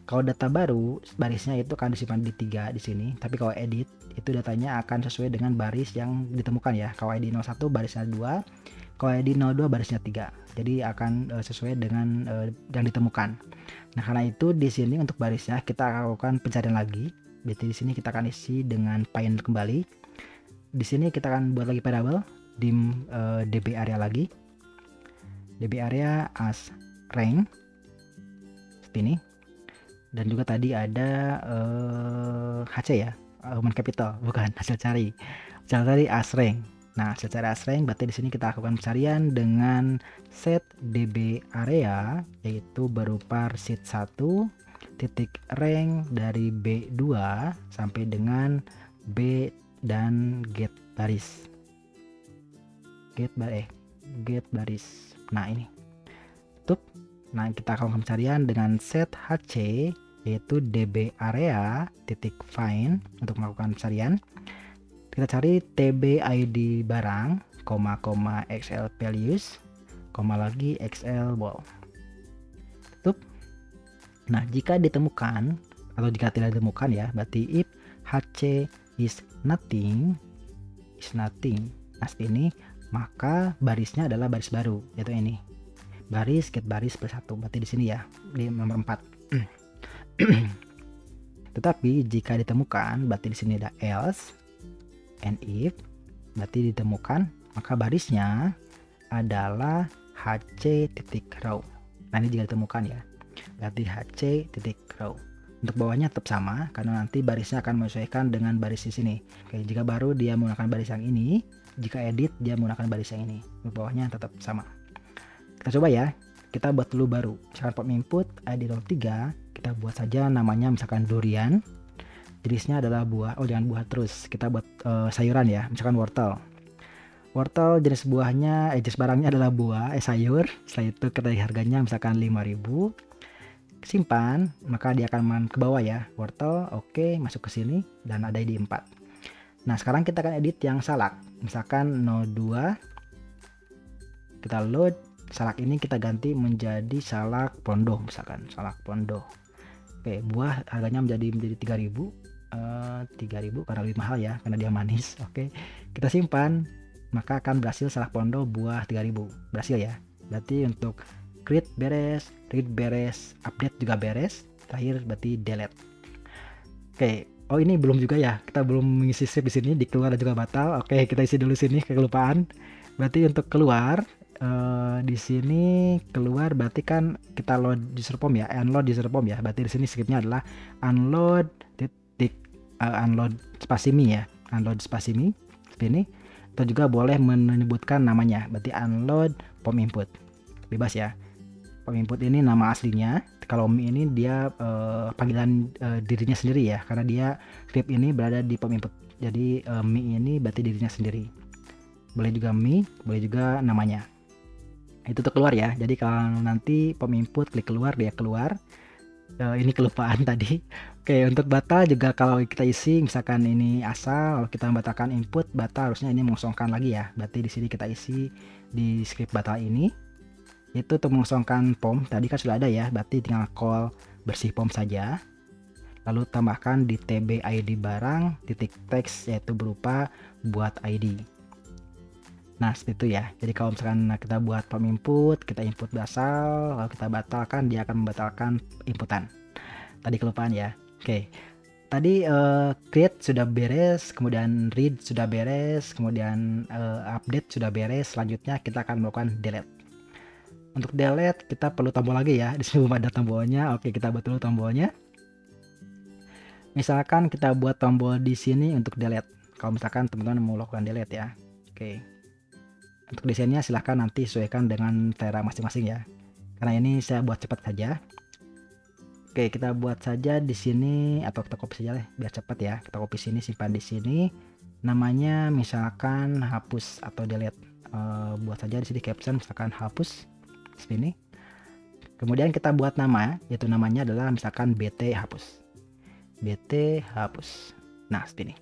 [SPEAKER 1] Kalau data baru, barisnya itu akan disimpan di 3 di sini, tapi kalau edit itu datanya akan sesuai dengan baris yang ditemukan ya. Kalau ID 01 barisnya 2, kalau ID 02 barisnya 3. Jadi akan sesuai dengan yang ditemukan. Nah, karena itu di sini untuk barisnya kita lakukan pencarian lagi. Berarti di sini kita akan isi dengan find kembali. Di sini kita akan buat lagi variable dim db area lagi, db area as rank seperti ini, dan juga tadi ada HC ya, human capital, bukan hasil cari as rank. Nah, hasil cari as rank berarti di sini kita lakukan pencarian dengan set db area, yaitu berupa sheet 1 titik rank dari B2 sampai dengan B dan get baris. Get baris. Nah, ini tutup. Nah, kita akan pencarian dengan set HC yaitu db area titik find untuk melakukan pencarian. Kita cari tb id barang, xl values, lagi xl wall. Tutup. Nah, jika ditemukan atau jika tidak ditemukan ya, berarti if hc is nothing, nah seperti ini, maka barisnya adalah baris baru, yaitu ini. Baris get baris plus 1, berarti di sini ya, di nomor 4. Tetapi jika ditemukan, berarti di sini ada else and if, berarti ditemukan, maka barisnya adalah hc titik row. Nah, ini jika ditemukan ya, berarti hc titik row. Untuk bawahnya tetap sama karena nanti barisnya akan menyesuaikan dengan baris di sini. Oke, jika baru dia menggunakan baris yang ini, jika edit dia menggunakan baris yang ini. Untuk bawahnya tetap sama. Kita coba ya, kita buat dulu baru. Misalkan pom input id 03, kita buat saja namanya misalkan durian. Jenisnya adalah buah. Oh, jangan buah terus. Kita buat sayuran ya, misalkan wortel. Wortel jenis buahnya, jenis barangnya adalah buah, sayur. Setelah itu kita harganya misalkan 5.000. Simpan, maka dia akan ke bawah ya. Wortel, oke, masuk ke sini dan ada ID 4. Nah, sekarang kita akan edit yang salak. Misalkan 02. Kita load, salak ini kita ganti menjadi salak pondo, misalkan salak pondo. Oke, buah harganya menjadi 3.000. 3.000 karena lebih mahal ya, karena dia manis. Oke, kita simpan, maka akan berhasil salak pondo buah 3.000. Berhasil ya. Berarti untuk create beres, read beres, update juga beres, terakhir berarti delete. Oke, oh ini belum juga ya, kita belum mengisi script di sini, di keluar juga batal. Oke, kita isi dulu sini, kelupaan. Berarti untuk keluar di sini keluar berarti kan kita load user form ya, unload user form ya. Berarti di sini scriptnya adalah unload unload spacimi ya, unload spacimi seperti ini. Atau juga boleh menyebutkan namanya, berarti unload pom input, bebas ya. Pom input ini nama aslinya. Kalau mi ini dia panggilan dirinya sendiri ya, karena dia script ini berada di pom input. Jadi mi ini berarti dirinya sendiri. Boleh juga mi, boleh juga namanya. Itu tuh keluar ya. Jadi kalau nanti pom input klik keluar, dia keluar. Ini kelupaan tadi. Oke, untuk batal juga kalau kita isi misalkan ini asal, kalau kita membatalkan input, batal harusnya ini mengosongkan lagi ya. Berarti di sini kita isi di script batal ini. Itu untuk mengosongkan pom tadi kan sudah ada ya, berarti tinggal call bersih pom saja, lalu tambahkan di tb id barang titik teks, yaitu berupa buat id. Nah, seperti itu ya. Jadi kalau misalkan kita buat pom input, kita input asal, lalu kita batalkan, dia akan membatalkan inputan. Tadi kelupaan ya. Oke, tadi create sudah beres, kemudian read sudah beres, kemudian update sudah beres. Selanjutnya kita akan melakukan delete. Untuk delete kita perlu tombol lagi ya. Di sini belum ada tombolnya. Oke, kita buat dulu tombolnya. Misalkan kita buat tombol di sini untuk delete. Kalau misalkan teman-teman mau lakukan delete ya. Oke. Untuk desainnya silahkan nanti sesuaikan dengan selera masing-masing ya. Karena ini saya buat cepat saja. Oke, kita buat saja di sini atau kita copy saja deh biar cepat ya. Kita copy sini, simpan di sini. Namanya misalkan hapus atau delete. Buat saja di sini caption misalkan hapus. Seperti ini. Kemudian kita buat nama, yaitu namanya adalah misalkan bt hapus. Bt hapus. Nah, seperti ini.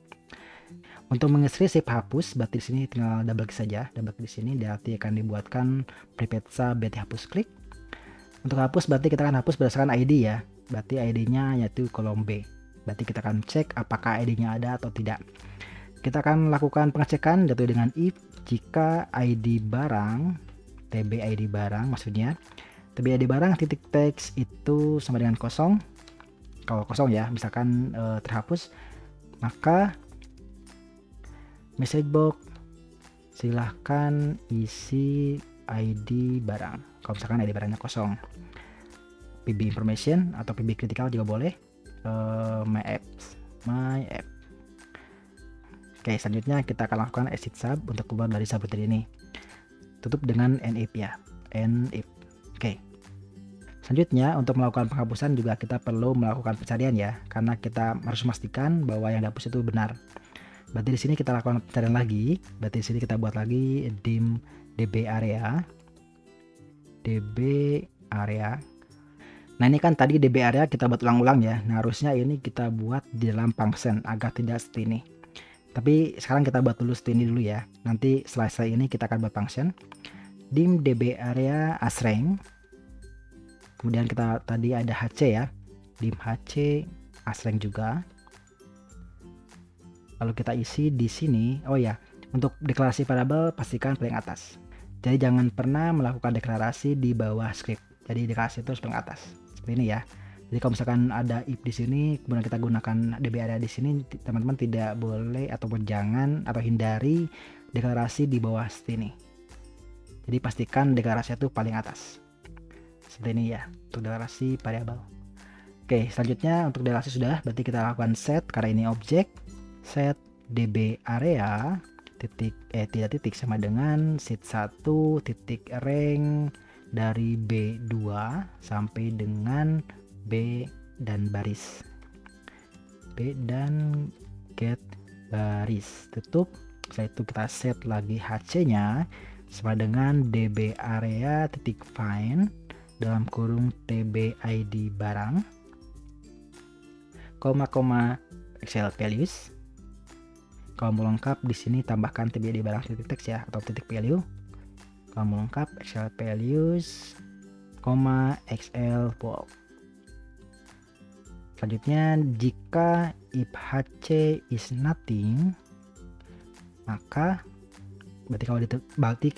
[SPEAKER 1] Untuk mengisi save hapus, berarti di sini tinggal double klik saja. Double klik di sini, berarti akan dibuatkan pripetsa bt hapus klik. Untuk hapus berarti kita akan hapus berdasarkan ID ya. Berarti ID-nya yaitu kolom B. Berarti kita akan cek apakah ID-nya ada atau tidak. Kita akan lakukan pengecekan yaitu dengan if jika ID barang, tb id barang maksudnya, tb id barang titik teks itu sama dengan kosong. Kalau kosong ya, misalkan terhapus, maka message box silahkan isi ID barang. Kalau misalkan ID barangnya kosong, pb information atau pb critical juga boleh. My app. Oke, selanjutnya kita akan lakukan exit sub untuk keluar dari subrouter ini. Tutup dengan nif ya, nif. Oke. Selanjutnya untuk melakukan penghapusan juga kita perlu melakukan pencarian ya, karena kita harus memastikan bahwa yang dihapus itu benar. Berarti di sini kita lakukan pencarian lagi. Berarti di sini kita buat lagi dim db area, Nah ini kan tadi DB area kita buat ulang-ulang ya. Nah harusnya ini kita buat di dalam function agar tidak seperti ini. Tapi sekarang kita buat dulu seperti ini dulu ya. Nanti selesai ini kita akan buat function dim DB area asrange. Kemudian kita tadi ada HC ya. Dim HC asrange juga. Lalu kita isi di sini. Oh ya, untuk deklarasi variabel pastikan paling atas. Jadi jangan pernah melakukan deklarasi di bawah script. Jadi deklarasi itu harus paling atas. Seperti ini ya. Jadi kalau misalkan ada if di sini, kemudian kita gunakan DB area di sini, teman-teman tidak boleh ataupun jangan atau hindari deklarasi di bawah seperti ini. Jadi pastikan deklarasi itu paling atas. Seperti ini ya, untuk deklarasi variabel. Oke, selanjutnya untuk deklarasi sudah, berarti kita lakukan set karena ini objek. Set DB area tidak titik sama dengan sit1 titik rank dari B2 sampai dengan B dan baris. B dan get baris. Tutup. Setelah itu kita set lagi HC-nya sama dengan DB area titik find dalam kurung TB ID barang, koma Excel values. Kalau mau lengkap di sini tambahkan TB ID barang titik teks ya, atau titik value. Kalau mau lengkap Excel values, Excel bulk. Selanjutnya jika if HC is nothing, maka berarti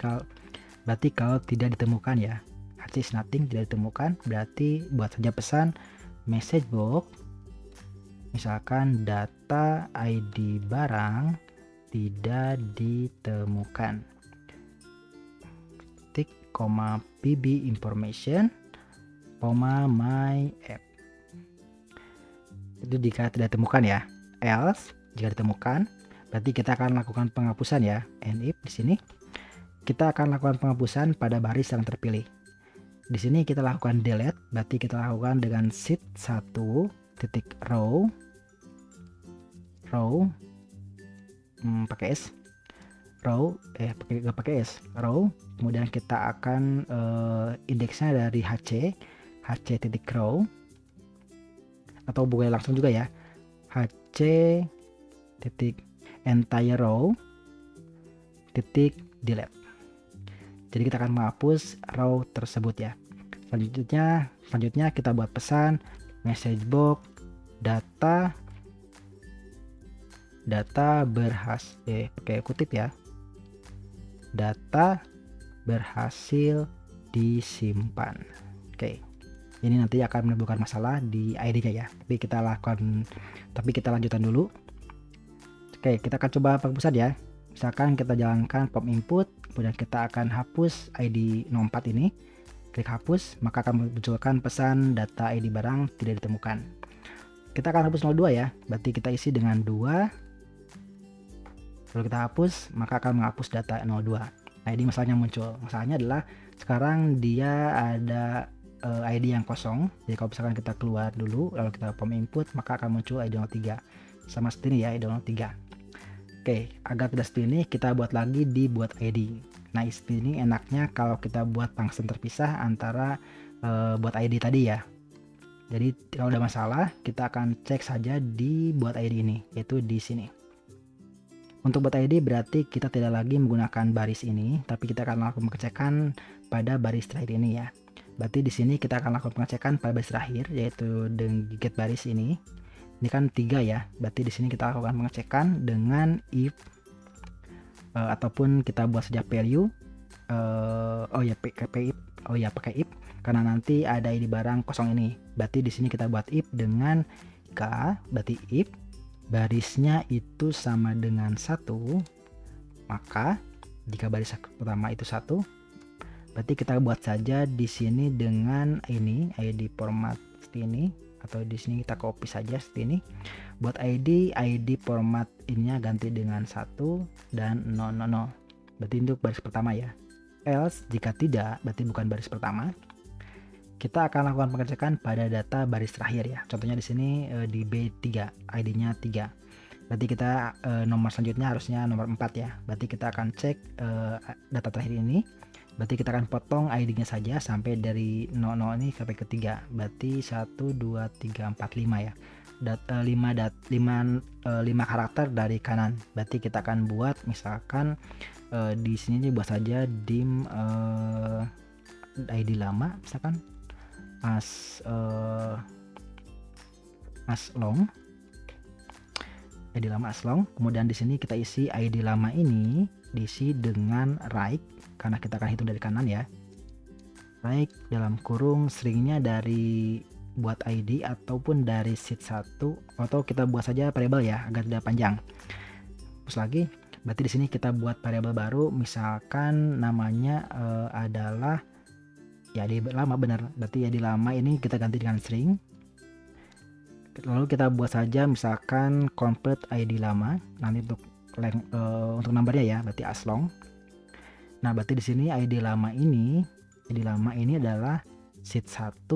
[SPEAKER 1] kalau tidak ditemukan ya, HC is nothing tidak ditemukan, berarti buat saja pesan message box, misalkan data ID barang tidak ditemukan, titik, PB information, my app. Itu jika tidak ditemukan ya. Else jika ditemukan, berarti kita akan lakukan penghapusan ya. And if di sini kita akan lakukan penghapusan pada baris yang terpilih. Di sini kita lakukan delete, berarti kita lakukan dengan sheet 1 titik row pakai S, pakai S, row. Kemudian kita akan indeksnya dari HC titik row, atau boleh langsung juga ya, HC titik entire row titik delete. Jadi kita akan menghapus row tersebut ya. Selanjutnya kita buat pesan message box data berhasil, pakai kutip ya, data berhasil disimpan. Oke, ini nanti akan menimbulkan masalah di ID-nya ya, tapi kita lanjutkan dulu. Oke, kita akan coba penghapusan ya. Misalkan kita jalankan pop input, kemudian kita akan hapus ID 04 ini, klik hapus, maka akan munculkan pesan data ID barang tidak ditemukan. Kita akan hapus 02 ya, berarti kita isi dengan 2, lalu kita hapus, maka akan menghapus data 02. Nah ini masalahnya muncul. Masalahnya adalah sekarang dia ada ID yang kosong. Jadi kalau misalkan kita keluar dulu, lalu kita pom input, maka akan muncul ID 03. Sama seperti ini ya, ID 03. Oke, agar tidak seperti ini, kita buat lagi di buat ID. Nah seperti ini enaknya kalau kita buat function terpisah antara buat ID tadi ya. Jadi kalau ada masalah, kita akan cek saja di buat ID ini, yaitu di sini. Untuk buat ID berarti kita tidak lagi menggunakan baris ini, tapi kita akan lakukan pengecekan pada baris terakhir ini ya. Berarti di sini kita akan lakukan pengecekan pada baris terakhir, yaitu dengan get baris ini. Ini kan 3 ya, berarti di sini kita lakukan pengecekan dengan if ataupun kita buat saja value. Pakai if karena nanti ada ID barang kosong ini. Berarti di sini kita buat if dengan berarti if barisnya itu sama dengan 1, maka jika baris pertama itu 1, berarti kita buat saja di sini dengan ini ID format seperti ini, atau di sini kita copy saja seperti ini. Buat ID format ininya ganti dengan 1 dan 000. Berarti untuk baris pertama ya. Else jika tidak, berarti bukan baris pertama, kita akan lakukan pengecekan pada data baris terakhir ya. Contohnya di sini di B3, ID-nya 3. Berarti kita nomor selanjutnya harusnya nomor 4 ya. Berarti kita akan cek data terakhir ini Berarti kita akan potong ID-nya saja sampai dari 00 ini sampai ke 3. Berarti 1 2 3 4 5 ya. 5 karakter dari kanan. Berarti kita akan buat misalkan di sini buat saja dim ID lama misalkan aslong. ID lama aslong. Kemudian di sini kita isi ID lama ini diisi dengan right karena kita akan hitung dari kanan ya. Right dalam kurung stringnya dari buat ID ataupun dari sheet 1 atau kita buat saja variabel ya agar tidak panjang. Terus lagi berarti di sini kita buat variabel baru misalkan namanya adalah ya ID lama benar. Berarti ID lama ini kita ganti dengan string. Lalu kita buat saja misalkan convert ID lama nanti untuk numbernya ya berarti aslong. Nah berarti di sini ID lama ini adalah sheet 1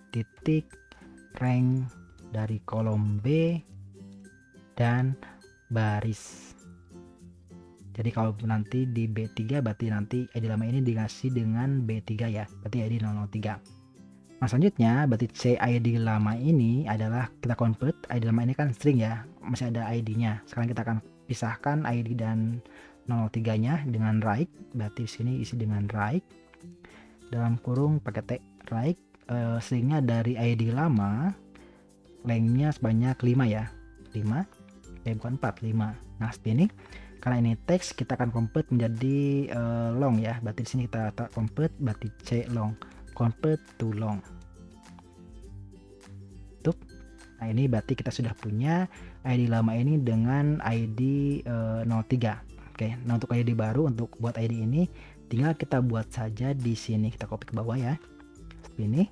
[SPEAKER 1] titik rank dari kolom B dan baris. Jadi kalau nanti di B3 berarti nanti ID lama ini dikasih dengan B3 ya berarti ID 003. Nah selanjutnya berarti CID lama ini adalah kita convert ID lama ini kan string ya masih ada ID-nya. Sekarang kita akan pisahkan ID dan 03-nya dengan right. Berarti di sini isi dengan right dalam kurung pakai T right. Stringnya dari ID lama lengthnya sebanyak 5 ya 5 bukan 4 5. Nah seperti ini karena ini teks kita akan convert menjadi long ya. Berarti di sini kita convert berarti C long convert to long. Tuh. Nah ini berarti kita sudah punya ID lama ini dengan ID 03. Oke, nah untuk ID baru untuk buat ID ini tinggal kita buat saja di sini kita copy ke bawah ya. Seperti ini.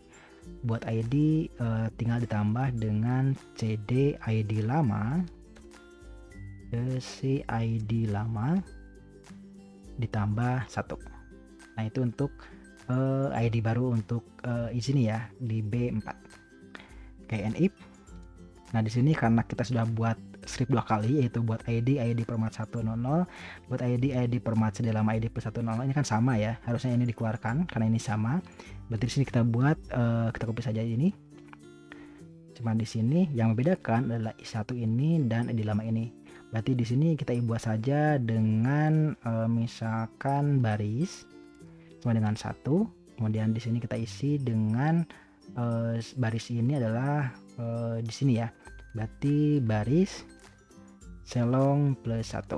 [SPEAKER 1] Buat ID tinggal ditambah dengan CD ID lama CID lama ditambah 1. Nah itu untuk ID baru untuk di sini ya di B4. Oke, and if. Nah di sini karena kita sudah buat script 2 kali yaitu buat ID format 100, buat ID format CD lama ID plus 100 ini kan sama ya. Harusnya ini dikeluarkan karena ini sama. Berarti di sini kita buat kita copy saja ini. Cuma di sini yang membedakan adalah I1 ini dan ID lama ini. Berarti di sini kita buat saja dengan misalkan baris sama dengan 1. Kemudian di sini kita isi dengan baris ini adalah di sini ya. Berarti baris selong plus 1.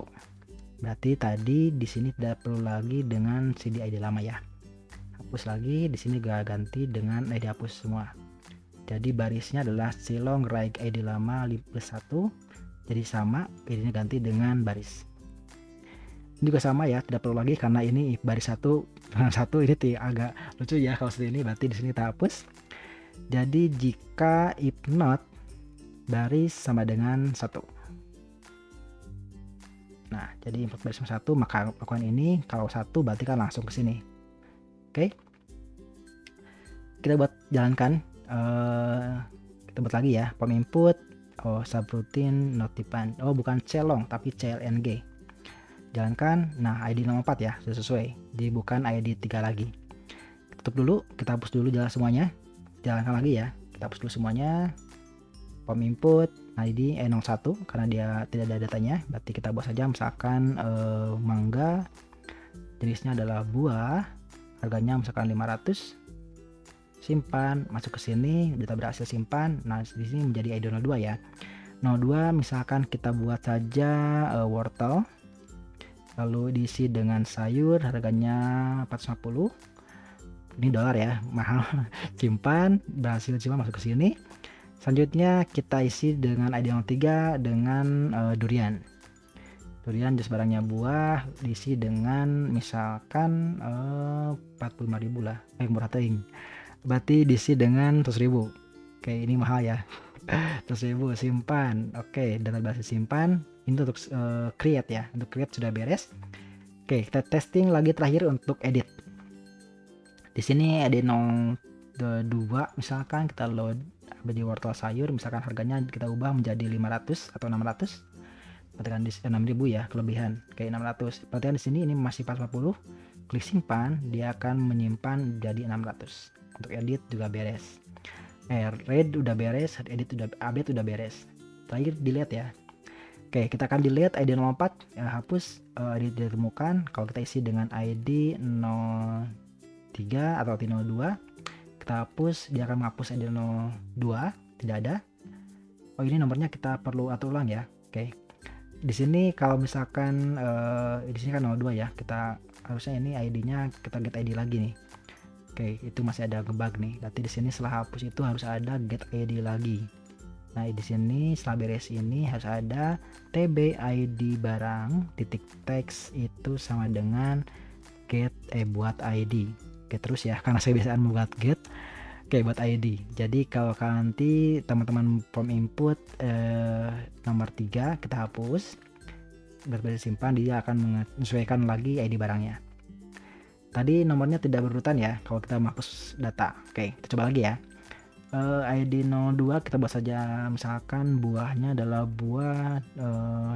[SPEAKER 1] Berarti tadi di sini tidak perlu lagi dengan CD ID lama ya. Hapus lagi, di sini gak ganti dengan ID hapus semua. Jadi barisnya adalah selong right ID lama plus 1. Jadi sama, ini ganti dengan baris. Ini juga sama ya, tidak perlu lagi karena ini baris 1 ini agak lucu ya kalau seperti ini. Berarti di sini kita hapus. Jadi jika if not baris sama dengan 1. Nah, jadi import baris sama 1 maka lakukan ini. Kalau 1 berarti kan langsung ke sini. Oke. Kita buat jalankan. Kita buat lagi ya. Pom input subroutine notifan. Bukan celong tapi clng. Jalankan. Nah, ID 04 ya, sudah sesuai. Jadi bukan ID 3 lagi. Tutup dulu, kita hapus dulu jalan semuanya. Jalankan lagi ya. Kita hapus dulu semuanya. Pom input ID 01 karena dia tidak ada datanya. Berarti kita buat saja misalkan mangga. Jenisnya adalah buah. Harganya misalkan 500. Simpan, masuk ke sini, data berhasil simpan. Nah, di sini menjadi ID 02 ya. 02 misalkan kita buat saja wortel. Lalu diisi dengan sayur, harganya 450. Ini dolar ya, mahal. Simpan, berhasil simpan, masuk ke sini. Selanjutnya kita isi dengan ID 03 dengan durian. Durian jenis barangnya buah, diisi dengan misalkan 45.000 lah. Murah teuing. Berarti diisi dengan 100.000. Oke, ini mahal ya. 100.000 simpan. Oke, data berhasil simpan. Ini untuk create ya. Untuk create sudah beres. Oke, kita testing lagi terakhir untuk edit. Di sini edit 02 misalkan kita load biji wortel sayur, misalkan harganya kita ubah menjadi 500 atau 600. Perhatikan di 6.000 ya kelebihan, kayak 600. Perhatikan di sini ini masih 450. klik simpan, dia akan menyimpan jadi 600. Untuk edit juga beres. Read udah beres, edit udah, update udah beres. Terakhir delete ya. Oke, kita akan delete ID 04, hapus ID ditemukan. Kalau kita isi dengan ID 03 atau ID 02, kita hapus, dia akan menghapus ID 02, tidak ada. Oh, ini nomornya kita perlu atur ulang ya. Oke. Di sini kalau misalkan di sini kan 02 ya, kita harusnya ini ID-nya kita get ID lagi nih. Oke, itu masih ada ngebug nih. Berarti di sini setelah hapus itu harus ada get ID lagi. Nah, di sini setelah beres ini harus ada tb ID barang titik teks itu sama dengan get buat ID. Oke, terus ya, karena saya biasaan membuat get. Oke, buat ID. Jadi kalau nanti teman-teman form input nomor 3 kita hapus, berbasis simpan, dia akan menyesuaikan lagi ID barangnya. Tadi nomornya tidak berurutan ya kalau kita menghapus data. Oke, kita coba lagi ya. ID 02 kita buat saja, misalkan buahnya adalah buah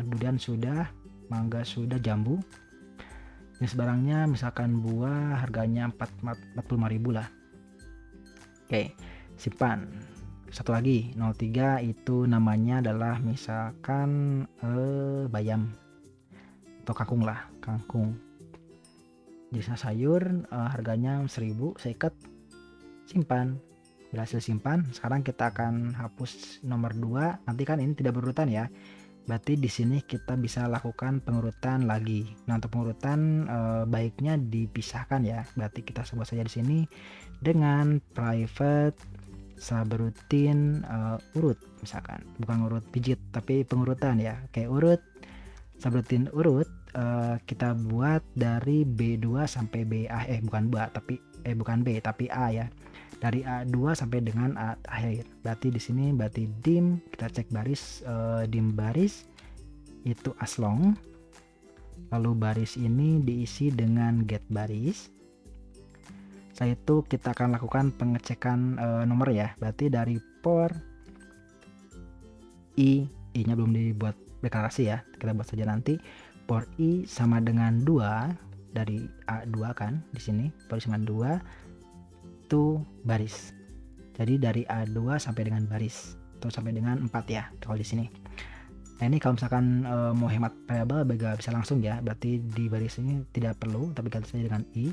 [SPEAKER 1] durian sudah, mangga sudah, jambu. Jenis barangnya misalkan buah, harganya 45.000 lah. Oke, simpan. Satu lagi 03 itu namanya adalah misalkan bayam atau kangkung lah, kangkung. Jenisnya sayur, harganya 1.000, saya ikat, simpan. Berhasil simpan. Sekarang kita akan hapus nomor 2. Nanti kan ini tidak berurutan ya. Berarti di sini kita bisa lakukan pengurutan lagi. Nah, untuk pengurutan baiknya dipisahkan ya. Berarti kita sebut saja di sini dengan private subroutine urut misalkan. Bukan urut pijit tapi pengurutan ya. Oke, urut subroutine urut kita buat dari B2 sampai BA, bukan B tapi A ya. Dari A2 sampai dengan A akhir. Berarti di sini berarti dim, kita cek baris, dim baris itu aslong. Lalu baris ini diisi dengan get baris. Setelah itu kita akan lakukan pengecekan nomor ya. Berarti dari for i-nya belum dibuat deklarasi ya. Kita buat saja nanti. For i sama dengan 2 dari A2 kan di sini. For i sama 2 itu baris. Jadi dari A2 sampai dengan baris atau sampai dengan 4 ya kalau di sini. Nah, ini kalau misalkan mau hemat variabel bisa langsung ya. Berarti di baris ini tidak perlu, tapi ganti saja dengan i.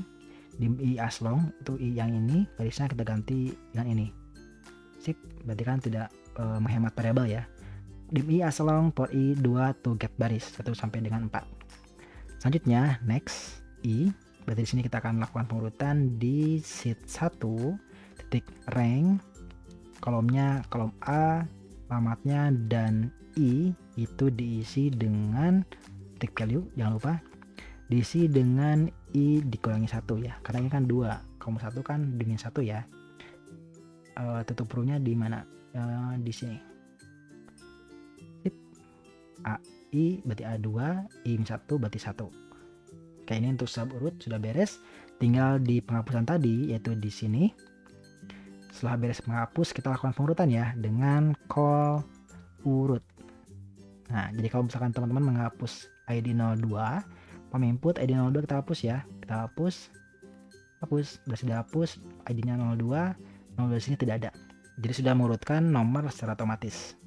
[SPEAKER 1] Dim i aslong itu i yang ini, barisnya kita ganti dengan ini. Sip, berarti kan tidak menghemat variabel ya. Dim i aslong for i 2 to get baris 1 sampai dengan 4. Selanjutnya next i. Berarti di sini kita akan lakukan pengurutan di sheet 1 titik rank, kolomnya kolom A, alamatnya dan I itu diisi dengan titik value, jangan lupa diisi dengan I dikurangi 1 ya, karena ini kan 2, kolom 1 kan dengan 1 ya. Tutup hurufnya di mana? Di sini. AI berarti A2, I1 berarti 1. Oke, ini untuk sub urut sudah beres. Tinggal di penghapusan tadi, yaitu di sini. Setelah beres menghapus, kita lakukan pengurutan ya dengan call urut. Nah, jadi kalau misalkan teman-teman menghapus ID 02, form input ID 02 kita hapus ya. Kita hapus. Sudah dihapus ID-nya 02 di sini tidak ada. Jadi sudah mengurutkan nomor secara otomatis.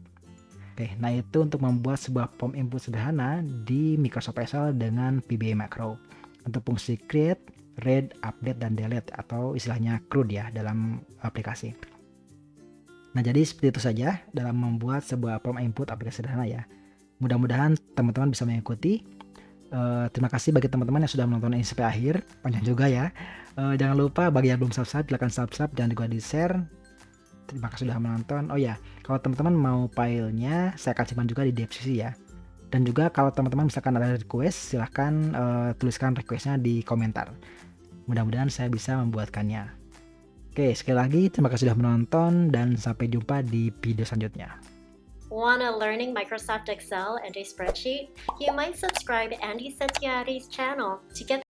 [SPEAKER 1] Oke, nah itu untuk membuat sebuah form input sederhana di Microsoft Excel dengan VBA macro untuk fungsi create, read, update, dan delete atau istilahnya CRUD ya dalam aplikasi. Nah, jadi seperti itu saja dalam membuat sebuah form input aplikasi sederhana ya. Mudah-mudahan teman-teman bisa mengikuti. Terima kasih bagi teman-teman yang sudah menonton ini sampai akhir, panjang juga ya. Jangan lupa bagi yang belum subscribe, silakan subscribe dan juga di share. Terima kasih sudah menonton. Oh ya, kalau teman-teman mau filenya, saya akan simpan juga di deskripsi ya. Dan juga kalau teman-teman misalkan ada request, silahkan tuliskan requestnya di komentar. Mudah-mudahan saya bisa membuatkannya. Oke, sekali lagi terima kasih sudah menonton dan sampai jumpa di video selanjutnya.
[SPEAKER 2] Wanna learning Microsoft Excel and a spreadsheet? You might subscribe Andy Setiari's channel to get